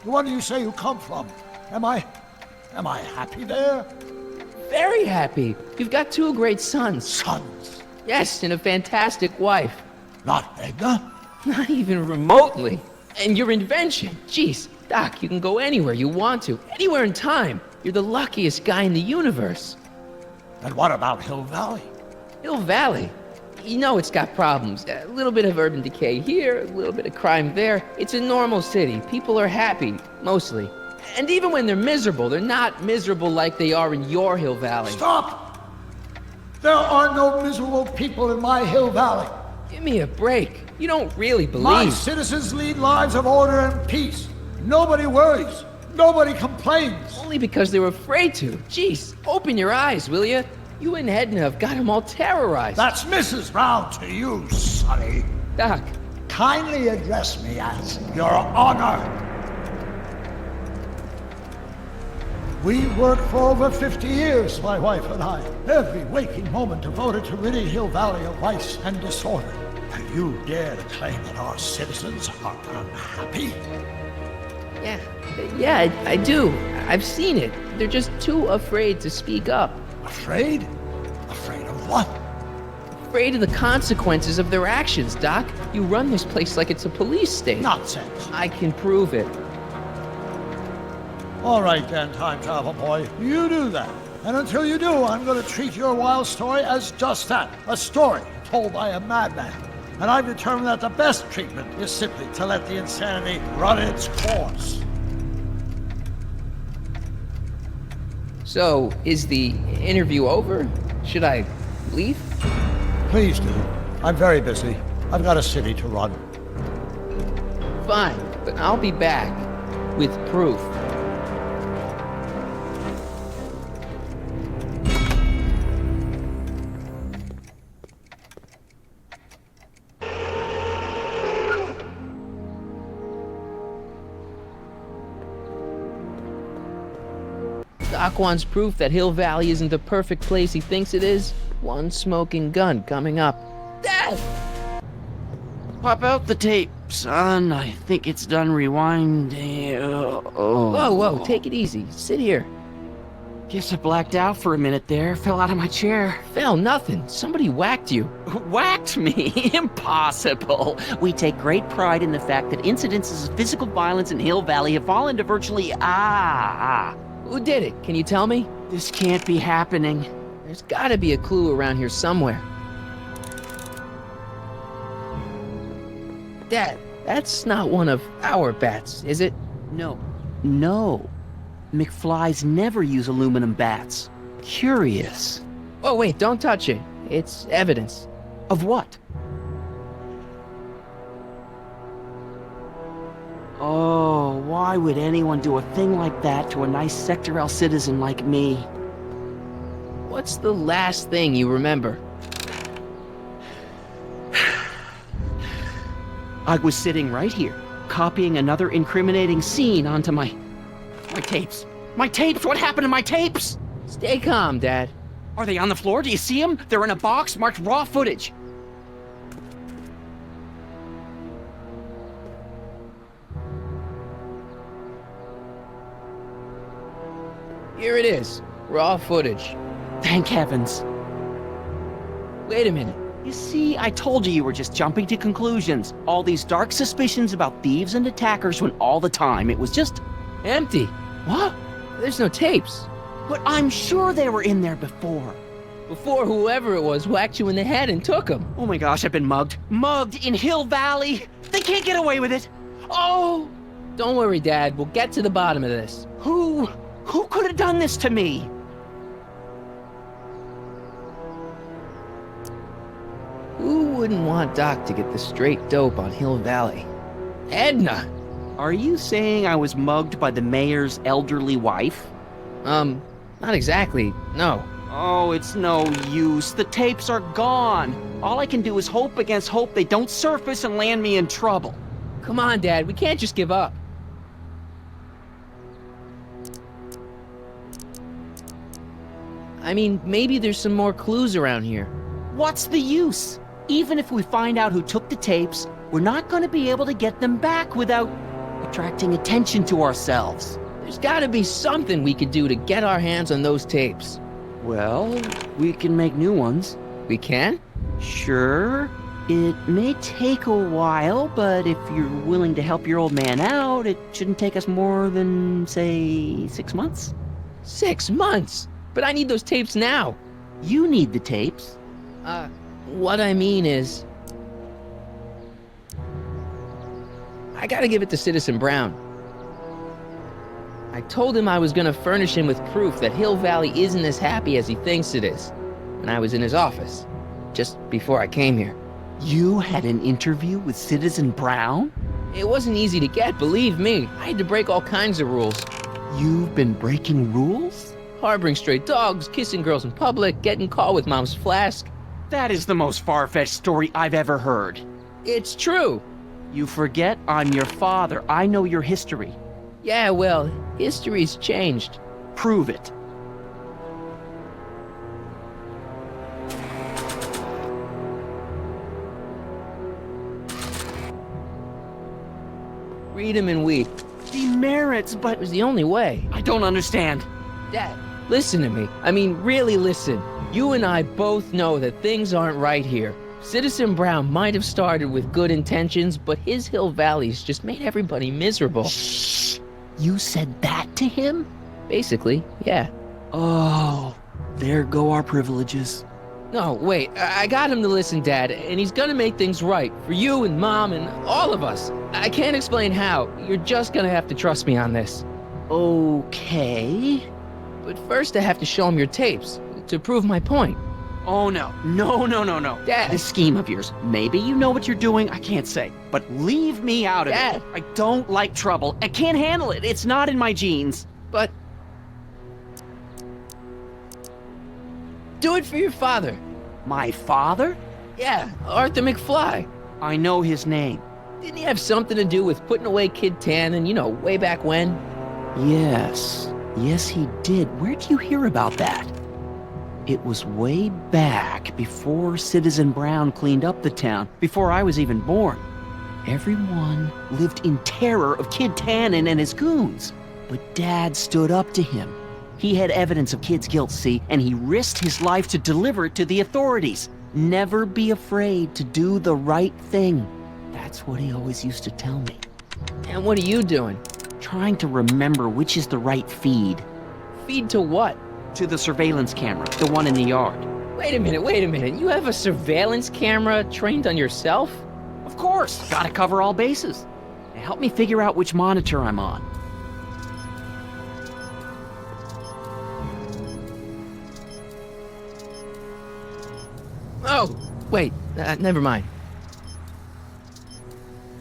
the one you say you come from, am I happy there? Very happy. You've got two great sons. Sons? Yes, and a fantastic wife. Not Edna? Not even remotely. And your invention. Jeez, Doc, you can go anywhere you want to. Anywhere in time. You're the luckiest guy in the universe. And what about Hill Valley? Hill Valley? You know it's got problems. A little bit of urban decay here, a little bit of crime there. It's a normal city. People are happy, mostly. And even when they're miserable, they're not miserable like they are in your Hill Valley. Stop! There are no miserable people in my Hill Valley. Give me a break. You don't really believe... My citizens lead lives of order and peace. Nobody worries. Nobody complains. Only because they were afraid to. Jeez, open your eyes, will you? You and Edna have got them all terrorized. That's Mrs. Brown to you, Sonny. Doc. Kindly address me as Your Honor. We worked for over 50 years, my wife and I. Every waking moment devoted to ridding Hill Valley of vice and disorder. And you dare to claim that our citizens are unhappy? Yeah, I do. I've seen it. They're just too afraid to speak up. Afraid? Afraid of what? Afraid of the consequences of their actions, Doc. You run this place like it's a police state. Nonsense. I can prove it. All right then, time travel boy. You do that. And until you do, I'm going to treat your wild story as just that. A story told by a madman. And I've determined that the best treatment is simply to let the insanity run its course. So, is the interview over? Should I leave? Please do. I'm very busy. I've got a city to run. Fine, but I'll be back with proof. Doc wants proof that Hill Valley isn't the perfect place he thinks it is. One smoking gun coming up. Death! Pop out the tape, son. I think it's done rewinding. Whoa, take it easy. Sit here. Guess I blacked out for a minute there, fell out of my chair. Fell nothing. Somebody whacked you. Whacked me? Impossible. We take great pride in the fact that incidences of physical violence in Hill Valley have fallen to virtually Who did it? Can you tell me? This can't be happening. There's gotta be a clue around here somewhere. Dad, that's not one of our bats, is it? No. No. McFlys never use aluminum bats. Curious. Oh, wait, don't touch it. It's evidence. Of what? Oh, why would anyone do a thing like that to a nice Sector L citizen like me? What's the last thing you remember? I was sitting right here, copying another incriminating scene onto my tapes. My tapes! What happened to my tapes? Stay calm, Dad. Are they on the floor? Do you see them? They're in a box marked raw footage. Here it is. Raw footage. Thank heavens. Wait a minute. You see, I told you were just jumping to conclusions. All these dark suspicions about thieves and attackers when all the time it was just empty. What? There's no tapes. But I'm sure they were in there before. Before whoever it was whacked you in the head and took them. Oh my gosh, I've been mugged. Mugged in Hill Valley. They can't get away with it. Oh! Don't worry, Dad. We'll get to the bottom of this. Who could have done this to me? Who wouldn't want Doc to get the straight dope on Hill Valley? Edna! Are you saying I was mugged by the mayor's elderly wife? Not exactly, no. Oh, it's no use. The tapes are gone. All I can do is hope against hope they don't surface and land me in trouble. Come on, Dad. We can't just give up. I mean, maybe there's some more clues around here. What's the use? Even if we find out who took the tapes, we're not going to be able to get them back without attracting attention to ourselves. There's gotta be something we could do to get our hands on those tapes. Well, we can make new ones. We can? Sure. It may take a while, but if you're willing to help your old man out, it shouldn't take us more than, say, 6 months. 6 months? But I need those tapes now. You need the tapes. What I mean is... I gotta give it to Citizen Brown. I told him I was gonna furnish him with proof that Hill Valley isn't as happy as he thinks it is, when I was in his office, just before I came here. You had an interview with Citizen Brown? It wasn't easy to get, believe me. I had to break all kinds of rules. You've been breaking rules? Harboring stray dogs, kissing girls in public, getting caught with Mom's flask. That is the most far-fetched story I've ever heard. It's true. You forget I'm your father. I know your history. Yeah, well, history's changed. Prove it. Read him and weep. Demerits, but it was the only way. I don't understand. Dad, listen to me. I mean, really listen. You and I both know that things aren't right here. Citizen Brown might have started with good intentions, but his Hill Valley's just made everybody miserable. Shh! You said that to him? Basically, yeah. Oh, there go our privileges. No, wait, I got him to listen, Dad, and he's gonna make things right for you and Mom and all of us. I can't explain how. You're just gonna have to trust me on this. Okay. But first I have to show him your tapes, to prove my point. Oh, no. No. Dad. This scheme of yours, maybe you know what you're doing, I can't say. But leave me out of Dad. it. I don't like trouble. I can't handle it. It's not in my genes. But... do it for your father. My father? Yeah, Arthur McFly. I know his name. Didn't he have something to do with putting away Kid Tannen, you know, way back when? Yes. Yes, he did. Where'd you hear about that? It was way back before Citizen Brown cleaned up the town, before I was even born. Everyone lived in terror of Kid Tannen and his goons. But Dad stood up to him. He had evidence of Kid's guilt, see, and he risked his life to deliver it to the authorities. Never be afraid to do the right thing. That's what he always used to tell me. And what are you doing? Trying to remember which is the right feed. Feed to what? To the surveillance camera, the one in the yard. Wait a minute. You have a surveillance camera trained on yourself? Of course, gotta cover all bases. Now help me figure out which monitor I'm on. Oh, wait, never mind.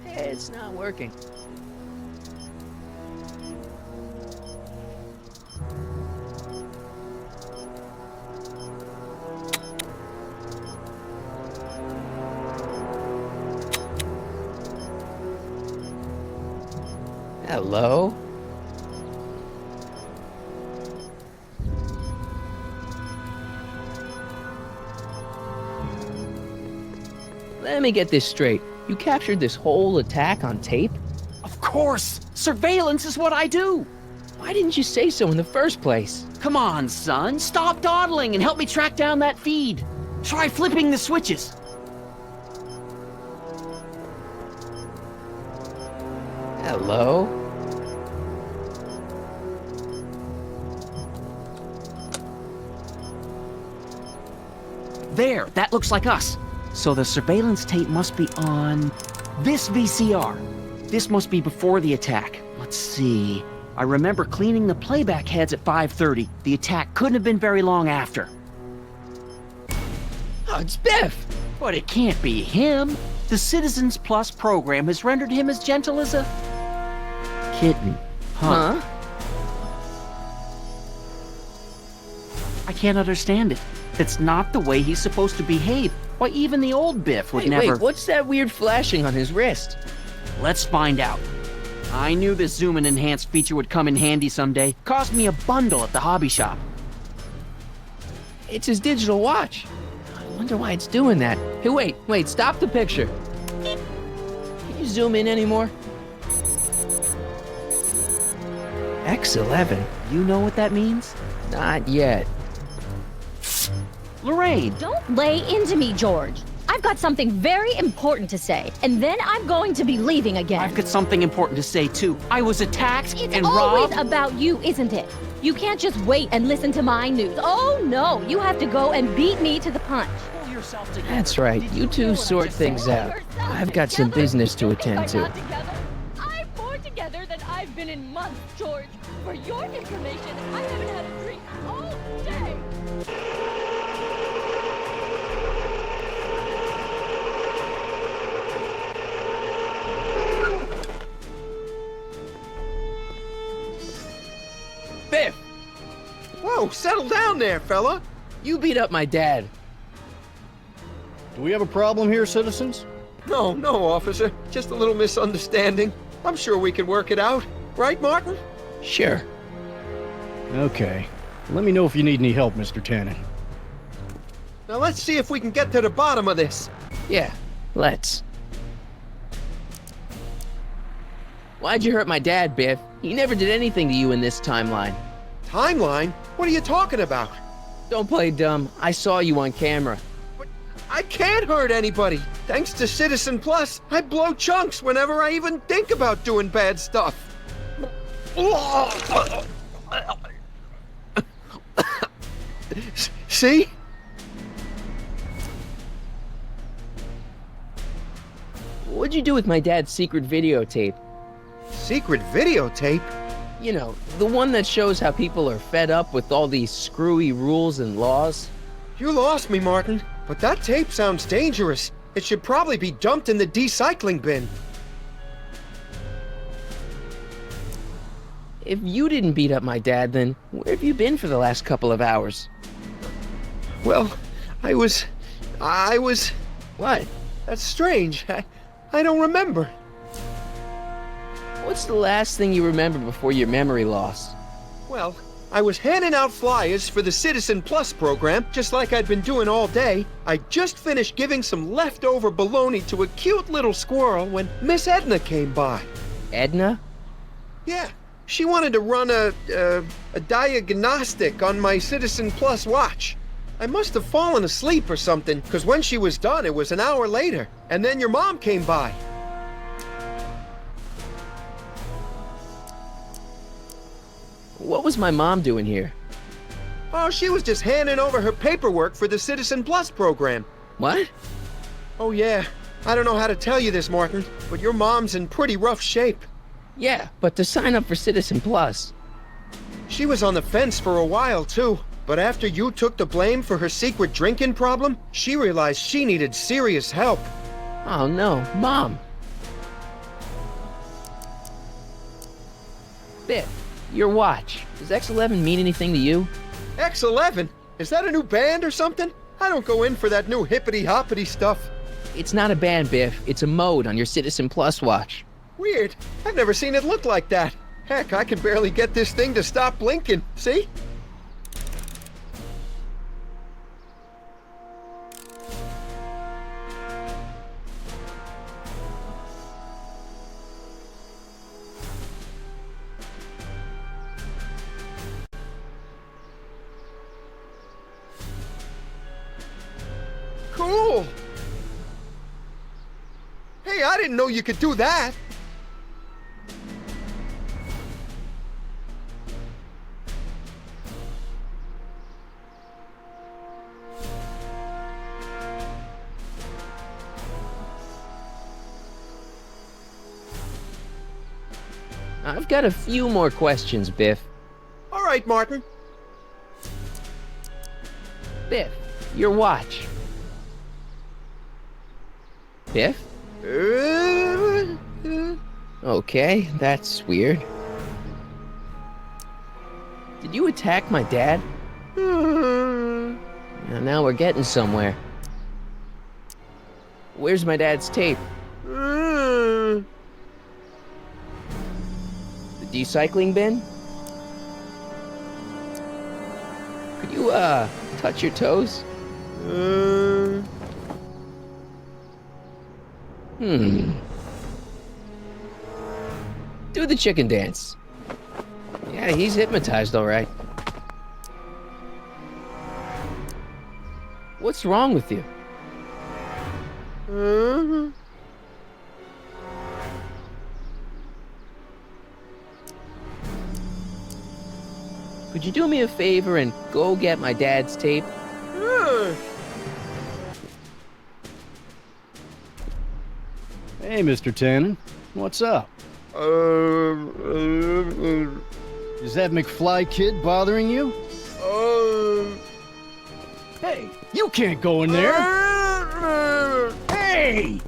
It's not working. Hello? Let me get this straight. You captured this whole attack on tape? Of course! Surveillance is what I do! Why didn't you say so in the first place? Come on, son. Stop dawdling and help me track down that feed. Try flipping the switches. Hello? There, that looks like us. So the surveillance tape must be on this VCR. This must be before the attack. Let's see. I remember cleaning the playback heads at 5:30. The attack couldn't have been very long after. Oh, it's Biff! But it can't be him. The Citizens Plus program has rendered him as gentle as a kitten. Huh? I can't understand it. That's not the way he's supposed to behave. Why, even the old Biff would never... Wait, what's that weird flashing on his wrist? Let's find out. I knew this zoom and enhance feature would come in handy someday. Cost me a bundle at the hobby shop. It's his digital watch. I wonder why it's doing that. Hey, wait, stop the picture. Can you zoom in anymore? X11. You know what that means? Not yet. Lorraine! Don't lay into me, George. I've got something very important to say, and then I'm going to be leaving again. I've got something important to say, too. I was attacked and robbed. It's always about you, isn't it? You can't just wait and listen to my news. Oh, no. You have to go and beat me to the punch. Pull yourself together. That's right. You two sort things out. I've got some business to attend to. I'm more together than I've been in months, George. For your information, I haven't had a drink all day. Biff! Whoa, settle down there, fella. You beat up my dad. Do we have a problem here, citizens? No, officer. Just a little misunderstanding. I'm sure we can work it out. Right, Martin? Sure. Okay. Let me know if you need any help, Mr. Tannen. Now let's see if we can get to the bottom of this. Yeah, let's. Why'd you hurt my dad, Biff? He never did anything to you in this timeline. Timeline? What are you talking about? Don't play dumb. I saw you on camera. But I can't hurt anybody. Thanks to Citizen Plus, I blow chunks whenever I even think about doing bad stuff. See? What'd you do with my dad's secret videotape? Secret videotape? You know, the one that shows how people are fed up with all these screwy rules and laws. You lost me, Martin. But that tape sounds dangerous. It should probably be dumped in the recycling bin. If you didn't beat up my dad, then where have you been for the last couple of hours? Well, I was... What? That's strange. I don't remember. What's the last thing you remember before your memory loss? Well, I was handing out flyers for the Citizen Plus program, just like I'd been doing all day. I just finished giving some leftover bologna to a cute little squirrel when Miss Edna came by. Edna? Yeah, She wanted to run a diagnostic on my Citizen Plus watch. I must have fallen asleep or something, because when she was done, it was an hour later. And then your mom came by. What was my mom doing here? Oh, she was just handing over her paperwork for the Citizen Plus program. What? Oh, yeah. I don't know how to tell you this, Martin, but your mom's in pretty rough shape. Yeah, but to sign up for Citizen Plus. She was on the fence for a while, too. But after you took the blame for her secret drinking problem, she realized she needed serious help. Oh no, Mom! Biff, your watch. Does X11 mean anything to you? X11? Is that a new band or something? I don't go in for that new hippity-hoppity stuff. It's not a band, Biff. It's a mode on your Citizen Plus watch. Weird. I've never seen it look like that. Heck, I can barely get this thing to stop blinking. See? Cool! Hey, I didn't know you could do that! I've got a few more questions, Biff. All right, Martin. Biff, your watch. Biff? Okay, that's weird. Did you attack my dad? Now we're getting somewhere. Where's my dad's tape? The recycling bin? Could you, touch your toes? Do the chicken dance. Yeah, he's hypnotized, all right. What's wrong with you? Could you do me a favor and go get my dad's tape? Hey, Mr. Tannen. What's up? Is that McFly kid bothering you? Hey, you can't go in there! Hey!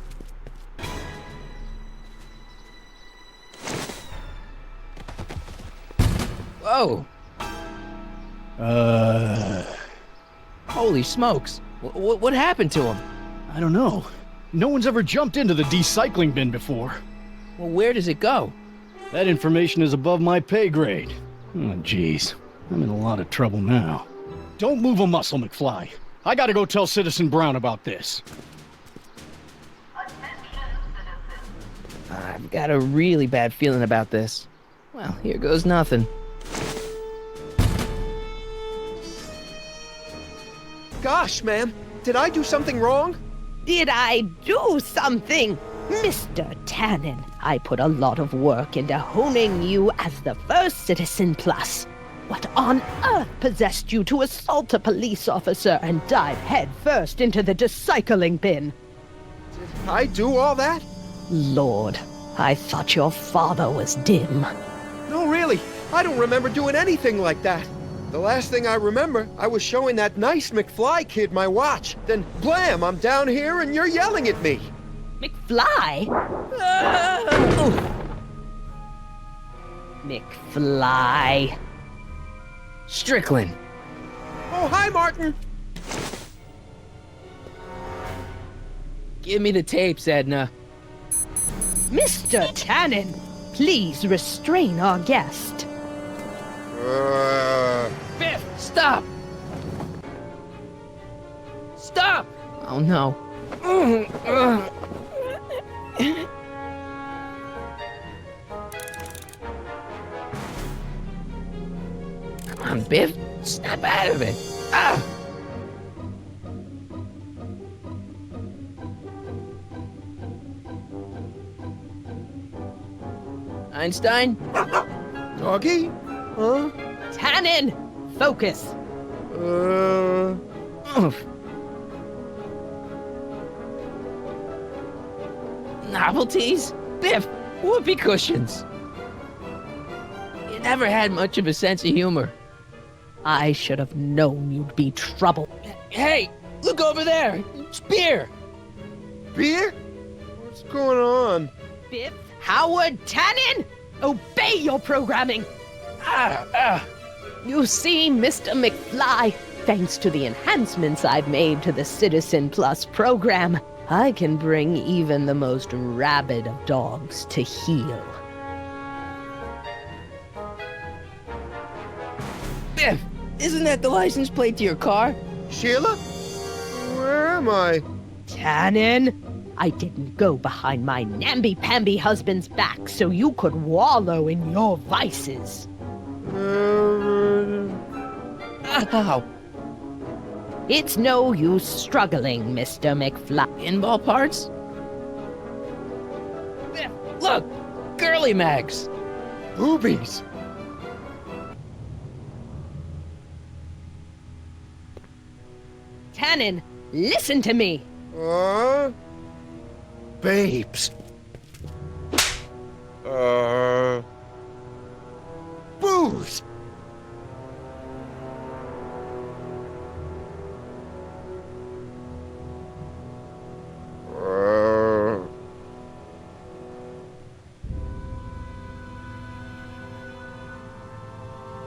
Whoa! Holy smokes. What happened to him? I don't know. No one's ever jumped into the recycling bin before. Well, where does it go? That information is above my pay grade. Oh, jeez. I'm in a lot of trouble now. Don't move a muscle, McFly. I gotta go tell Citizen Brown about this. I've got a really bad feeling about this. Well, here goes nothing. Gosh, ma'am, did I do something wrong? Did I do something? Mr. Tannen, I put a lot of work into honing you as the first Citizen Plus. What on earth possessed you to assault a police officer and dive headfirst into the recycling bin? Did I do all that? Lord, I thought your father was dim. No, really, I don't remember doing anything like that. The last thing I remember, I was showing that nice McFly kid my watch. Then, blam, I'm down here and you're yelling at me. McFly? McFly. Strickland. Oh, hi, Martin. Give me the tapes, Edna. Mr. Tannen, please restrain our guest. Biff, stop! Stop! Oh no. Come on, Biff. Snap out of it. Ah! Einstein? Doggy? Huh? Tannen! Focus! Oof. Novelties? Biff, whoopee cushions. You never had much of a sense of humor. I should have known you'd be trouble. Hey, look over there. It's beer. Beer? What's going on? Biff Howard Tannen! Obey your programming! You see, Mr. McFly, thanks to the enhancements I've made to the Citizen Plus program, I can bring even the most rabid of dogs to heel. Biff, isn't that the license plate to your car? Sheila? Where am I? Tannen, I didn't go behind my namby-pamby husband's back so you could wallow in your vices. Ow. It's no use struggling, Mr. McFly. Pinball parts? Biff, look! Girly mags! Boobies! Tannen, listen to me! Babes. Booze!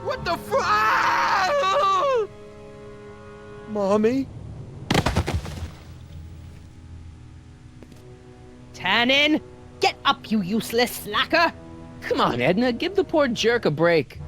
What the Mommy? Tannen, get up, you useless slacker! Come on, Edna, give the poor jerk a break.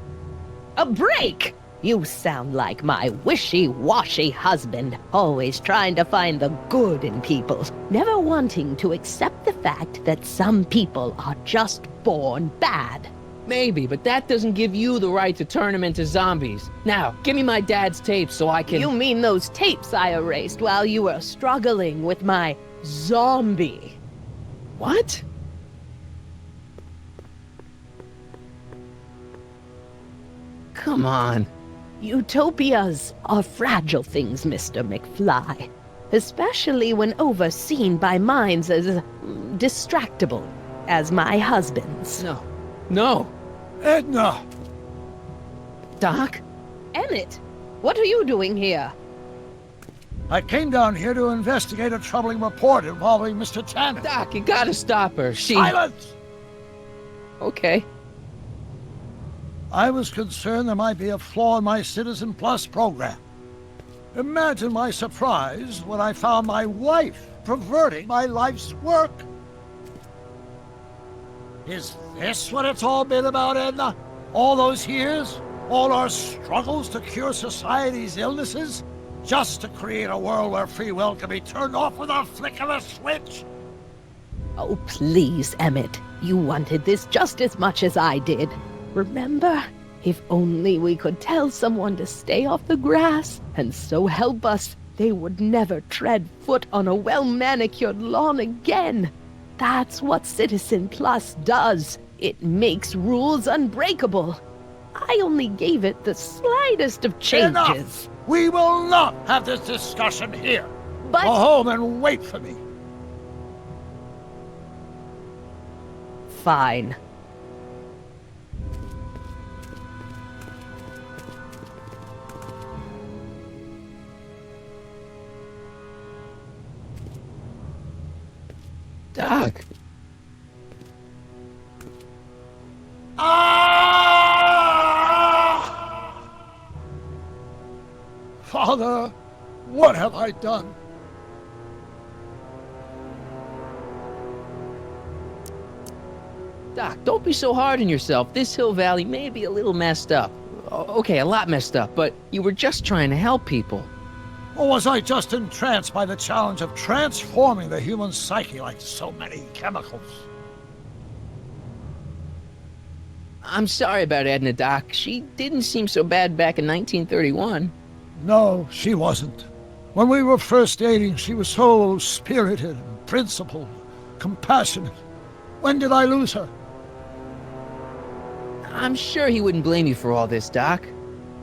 A break? You sound like my wishy-washy husband, always trying to find the good in people, never wanting to accept the fact that some people are just born bad. Maybe, but that doesn't give you the right to turn them into zombies. Now, give me my dad's tapes so I can... You mean those tapes I erased while you were struggling with my zombie? What? Come on. Utopias are fragile things, Mr. McFly. Especially when overseen by minds as distractible as my husband's. No. No. Edna! Doc? Emmett, what are you doing here? I came down here to investigate a troubling report involving Mr. Tannen. Doc, you gotta stop her. Silence! Okay. I was concerned there might be a flaw in my Citizen Plus program. Imagine my surprise when I found my wife perverting my life's work. Is this what it's all been about, Edna? All those years? All our struggles to cure society's illnesses? Just to create a world where free will can be turned off with a flick of a switch? Oh, please, Emmett. You wanted this just as much as I did. Remember? If only we could tell someone to stay off the grass, and so help us, they would never tread foot on a well-manicured lawn again. That's what Citizen Plus does. It makes rules unbreakable. I only gave it the slightest of changes. Enough! We will not have this discussion here. But... Go home and wait for me. Fine. Doc. Father, what have I done? Doc, don't be so hard on yourself. This Hill Valley may be a little messed up. Okay, a lot messed up, but you were just trying to help people. Or was I just entranced by the challenge of transforming the human psyche like so many chemicals? I'm sorry about Edna, Doc. She didn't seem so bad back in 1931. No, she wasn't. When we were first dating, she was so spirited and principled, compassionate. When did I lose her? I'm sure he wouldn't blame you for all this, Doc.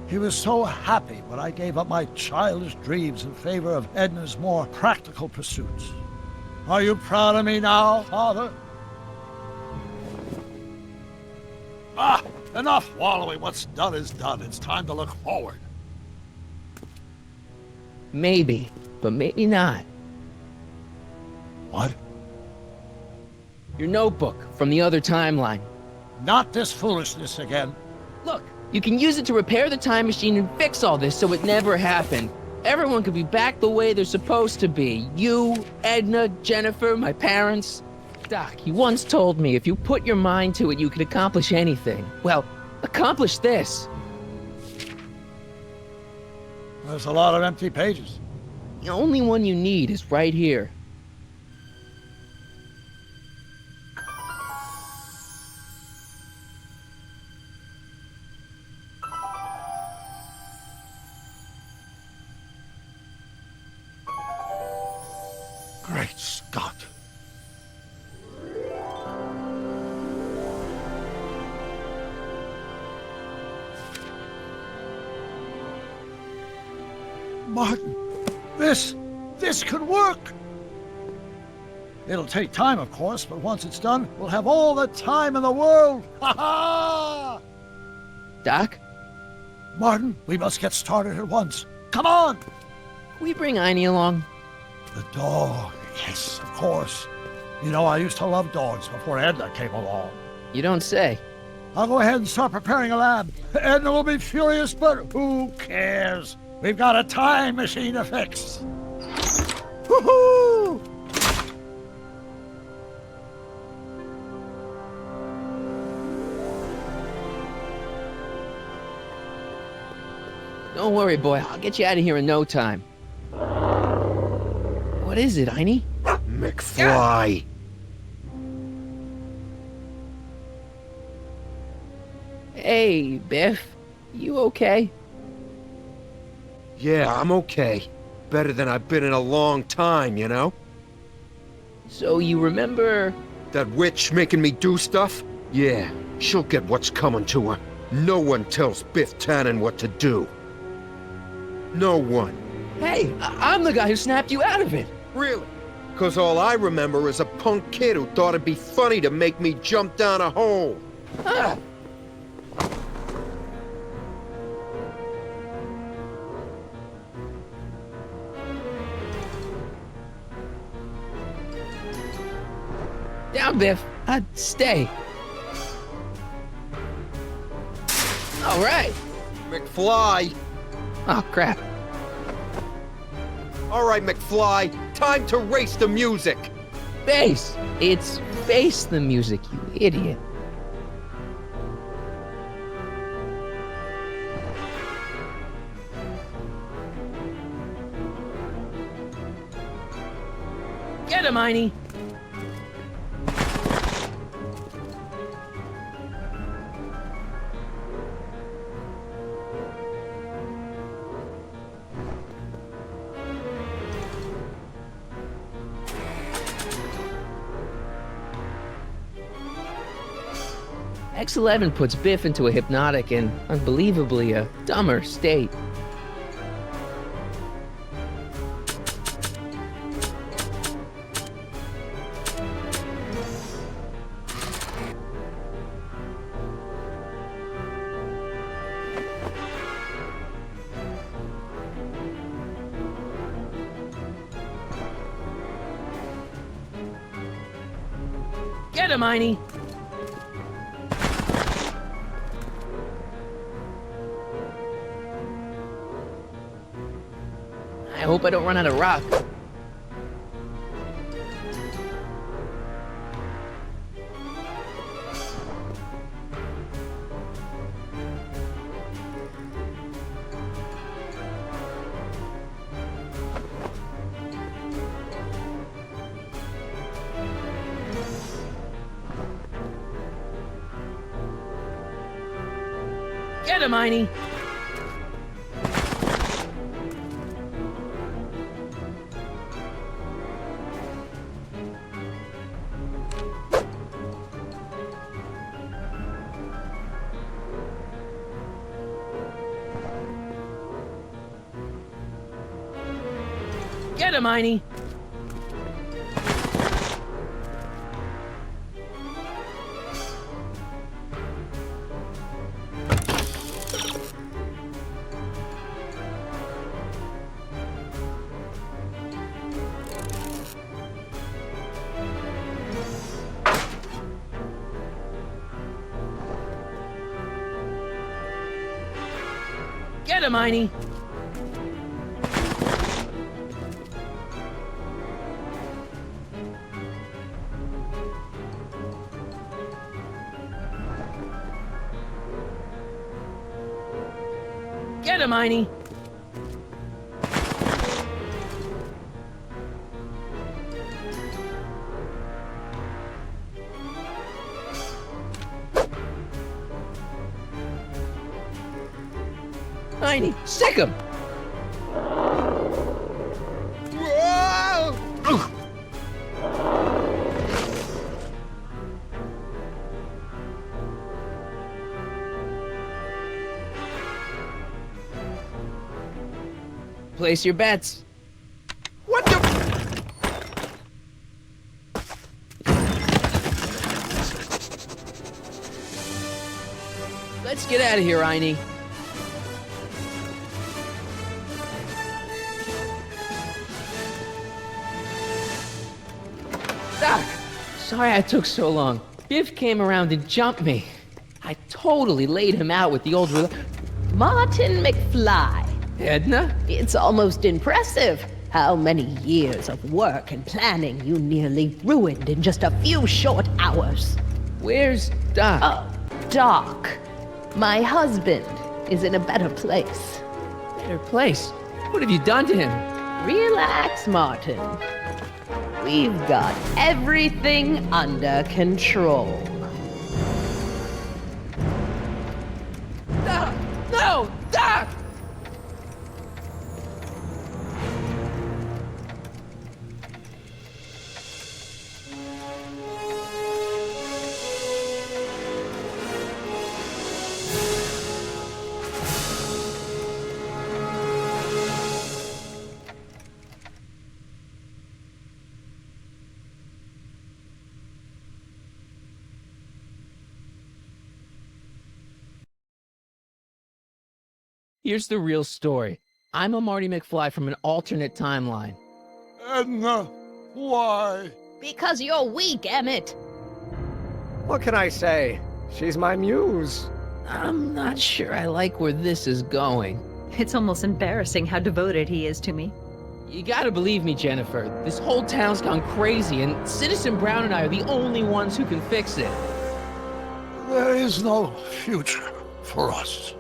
He was so happy when I gave up my childish dreams in favor of Edna's more practical pursuits. Are you proud of me now, Father? Ah, enough wallowing. What's done is done. It's time to look forward. Maybe, but maybe not. What? Your notebook from the other timeline. Not this foolishness again. Look, you can use it to repair the time machine and fix all this so it never happened. Everyone could be back the way they're supposed to be. You, Edna, Jennifer, my parents. Doc, you once told me if you put your mind to it, you could accomplish anything. Well, accomplish this. There's a lot of empty pages. The only one you need is right here. Great Scott. Martin, this could work. It'll take time, of course, but once it's done, we'll have all the time in the world. Ha ha! Doc? Martin, we must get started at once. Come on! Can we bring Einie along? The dog, yes, of course. You know, I used to love dogs before Edna came along. You don't say. I'll go ahead and start preparing a lab. Edna will be furious, but who cares? We've got a time machine to fix. Woohoo! Don't worry, boy. I'll get you out of here in no time. What is it, Einie? McFly. Hey, Biff. You okay? Yeah, I'm okay. Better than I've been in a long time, you know? So you remember... That witch making me do stuff? Yeah, she'll get what's coming to her. No one tells Biff Tannen what to do. No one. Hey, I'm the guy who snapped you out of it. Really? 'Cause all I remember is a punk kid who thought it'd be funny to make me jump down a hole. Ah. Down, Biff. Stay. All right. McFly. Oh, crap. All right, McFly. Time to race the music. Face. It's face the music, you idiot. Get him, Einie. X11 puts Biff into a hypnotic and, unbelievably, a dumber state. Get him, Einie! I hope I don't run out of rock. Get him, Einie! Get him, Einie! Get him, Einie! Get him, Einie! Einie, sick him! Place your bets. What the? Let's get out of here, Einie. Doc, sorry I took so long. Biff came around and jumped me. I totally laid him out with the old... Martin McFly. Edna? It's almost impressive how many years of work and planning you nearly ruined in just a few short hours. Where's Doc? Oh, Doc. My husband is in a better place. Better place? What have you done to him? Relax, Martin. We've got everything under control. Doc! No! Doc! Here's the real story. I'm a Marty McFly from an alternate timeline. Edna, why? Because you're weak, Emmett. What can I say? She's my muse. I'm not sure I like where this is going. It's almost embarrassing how devoted he is to me. You gotta believe me, Jennifer. This whole town's gone crazy, and Citizen Brown and I are the only ones who can fix it. There is no future for us.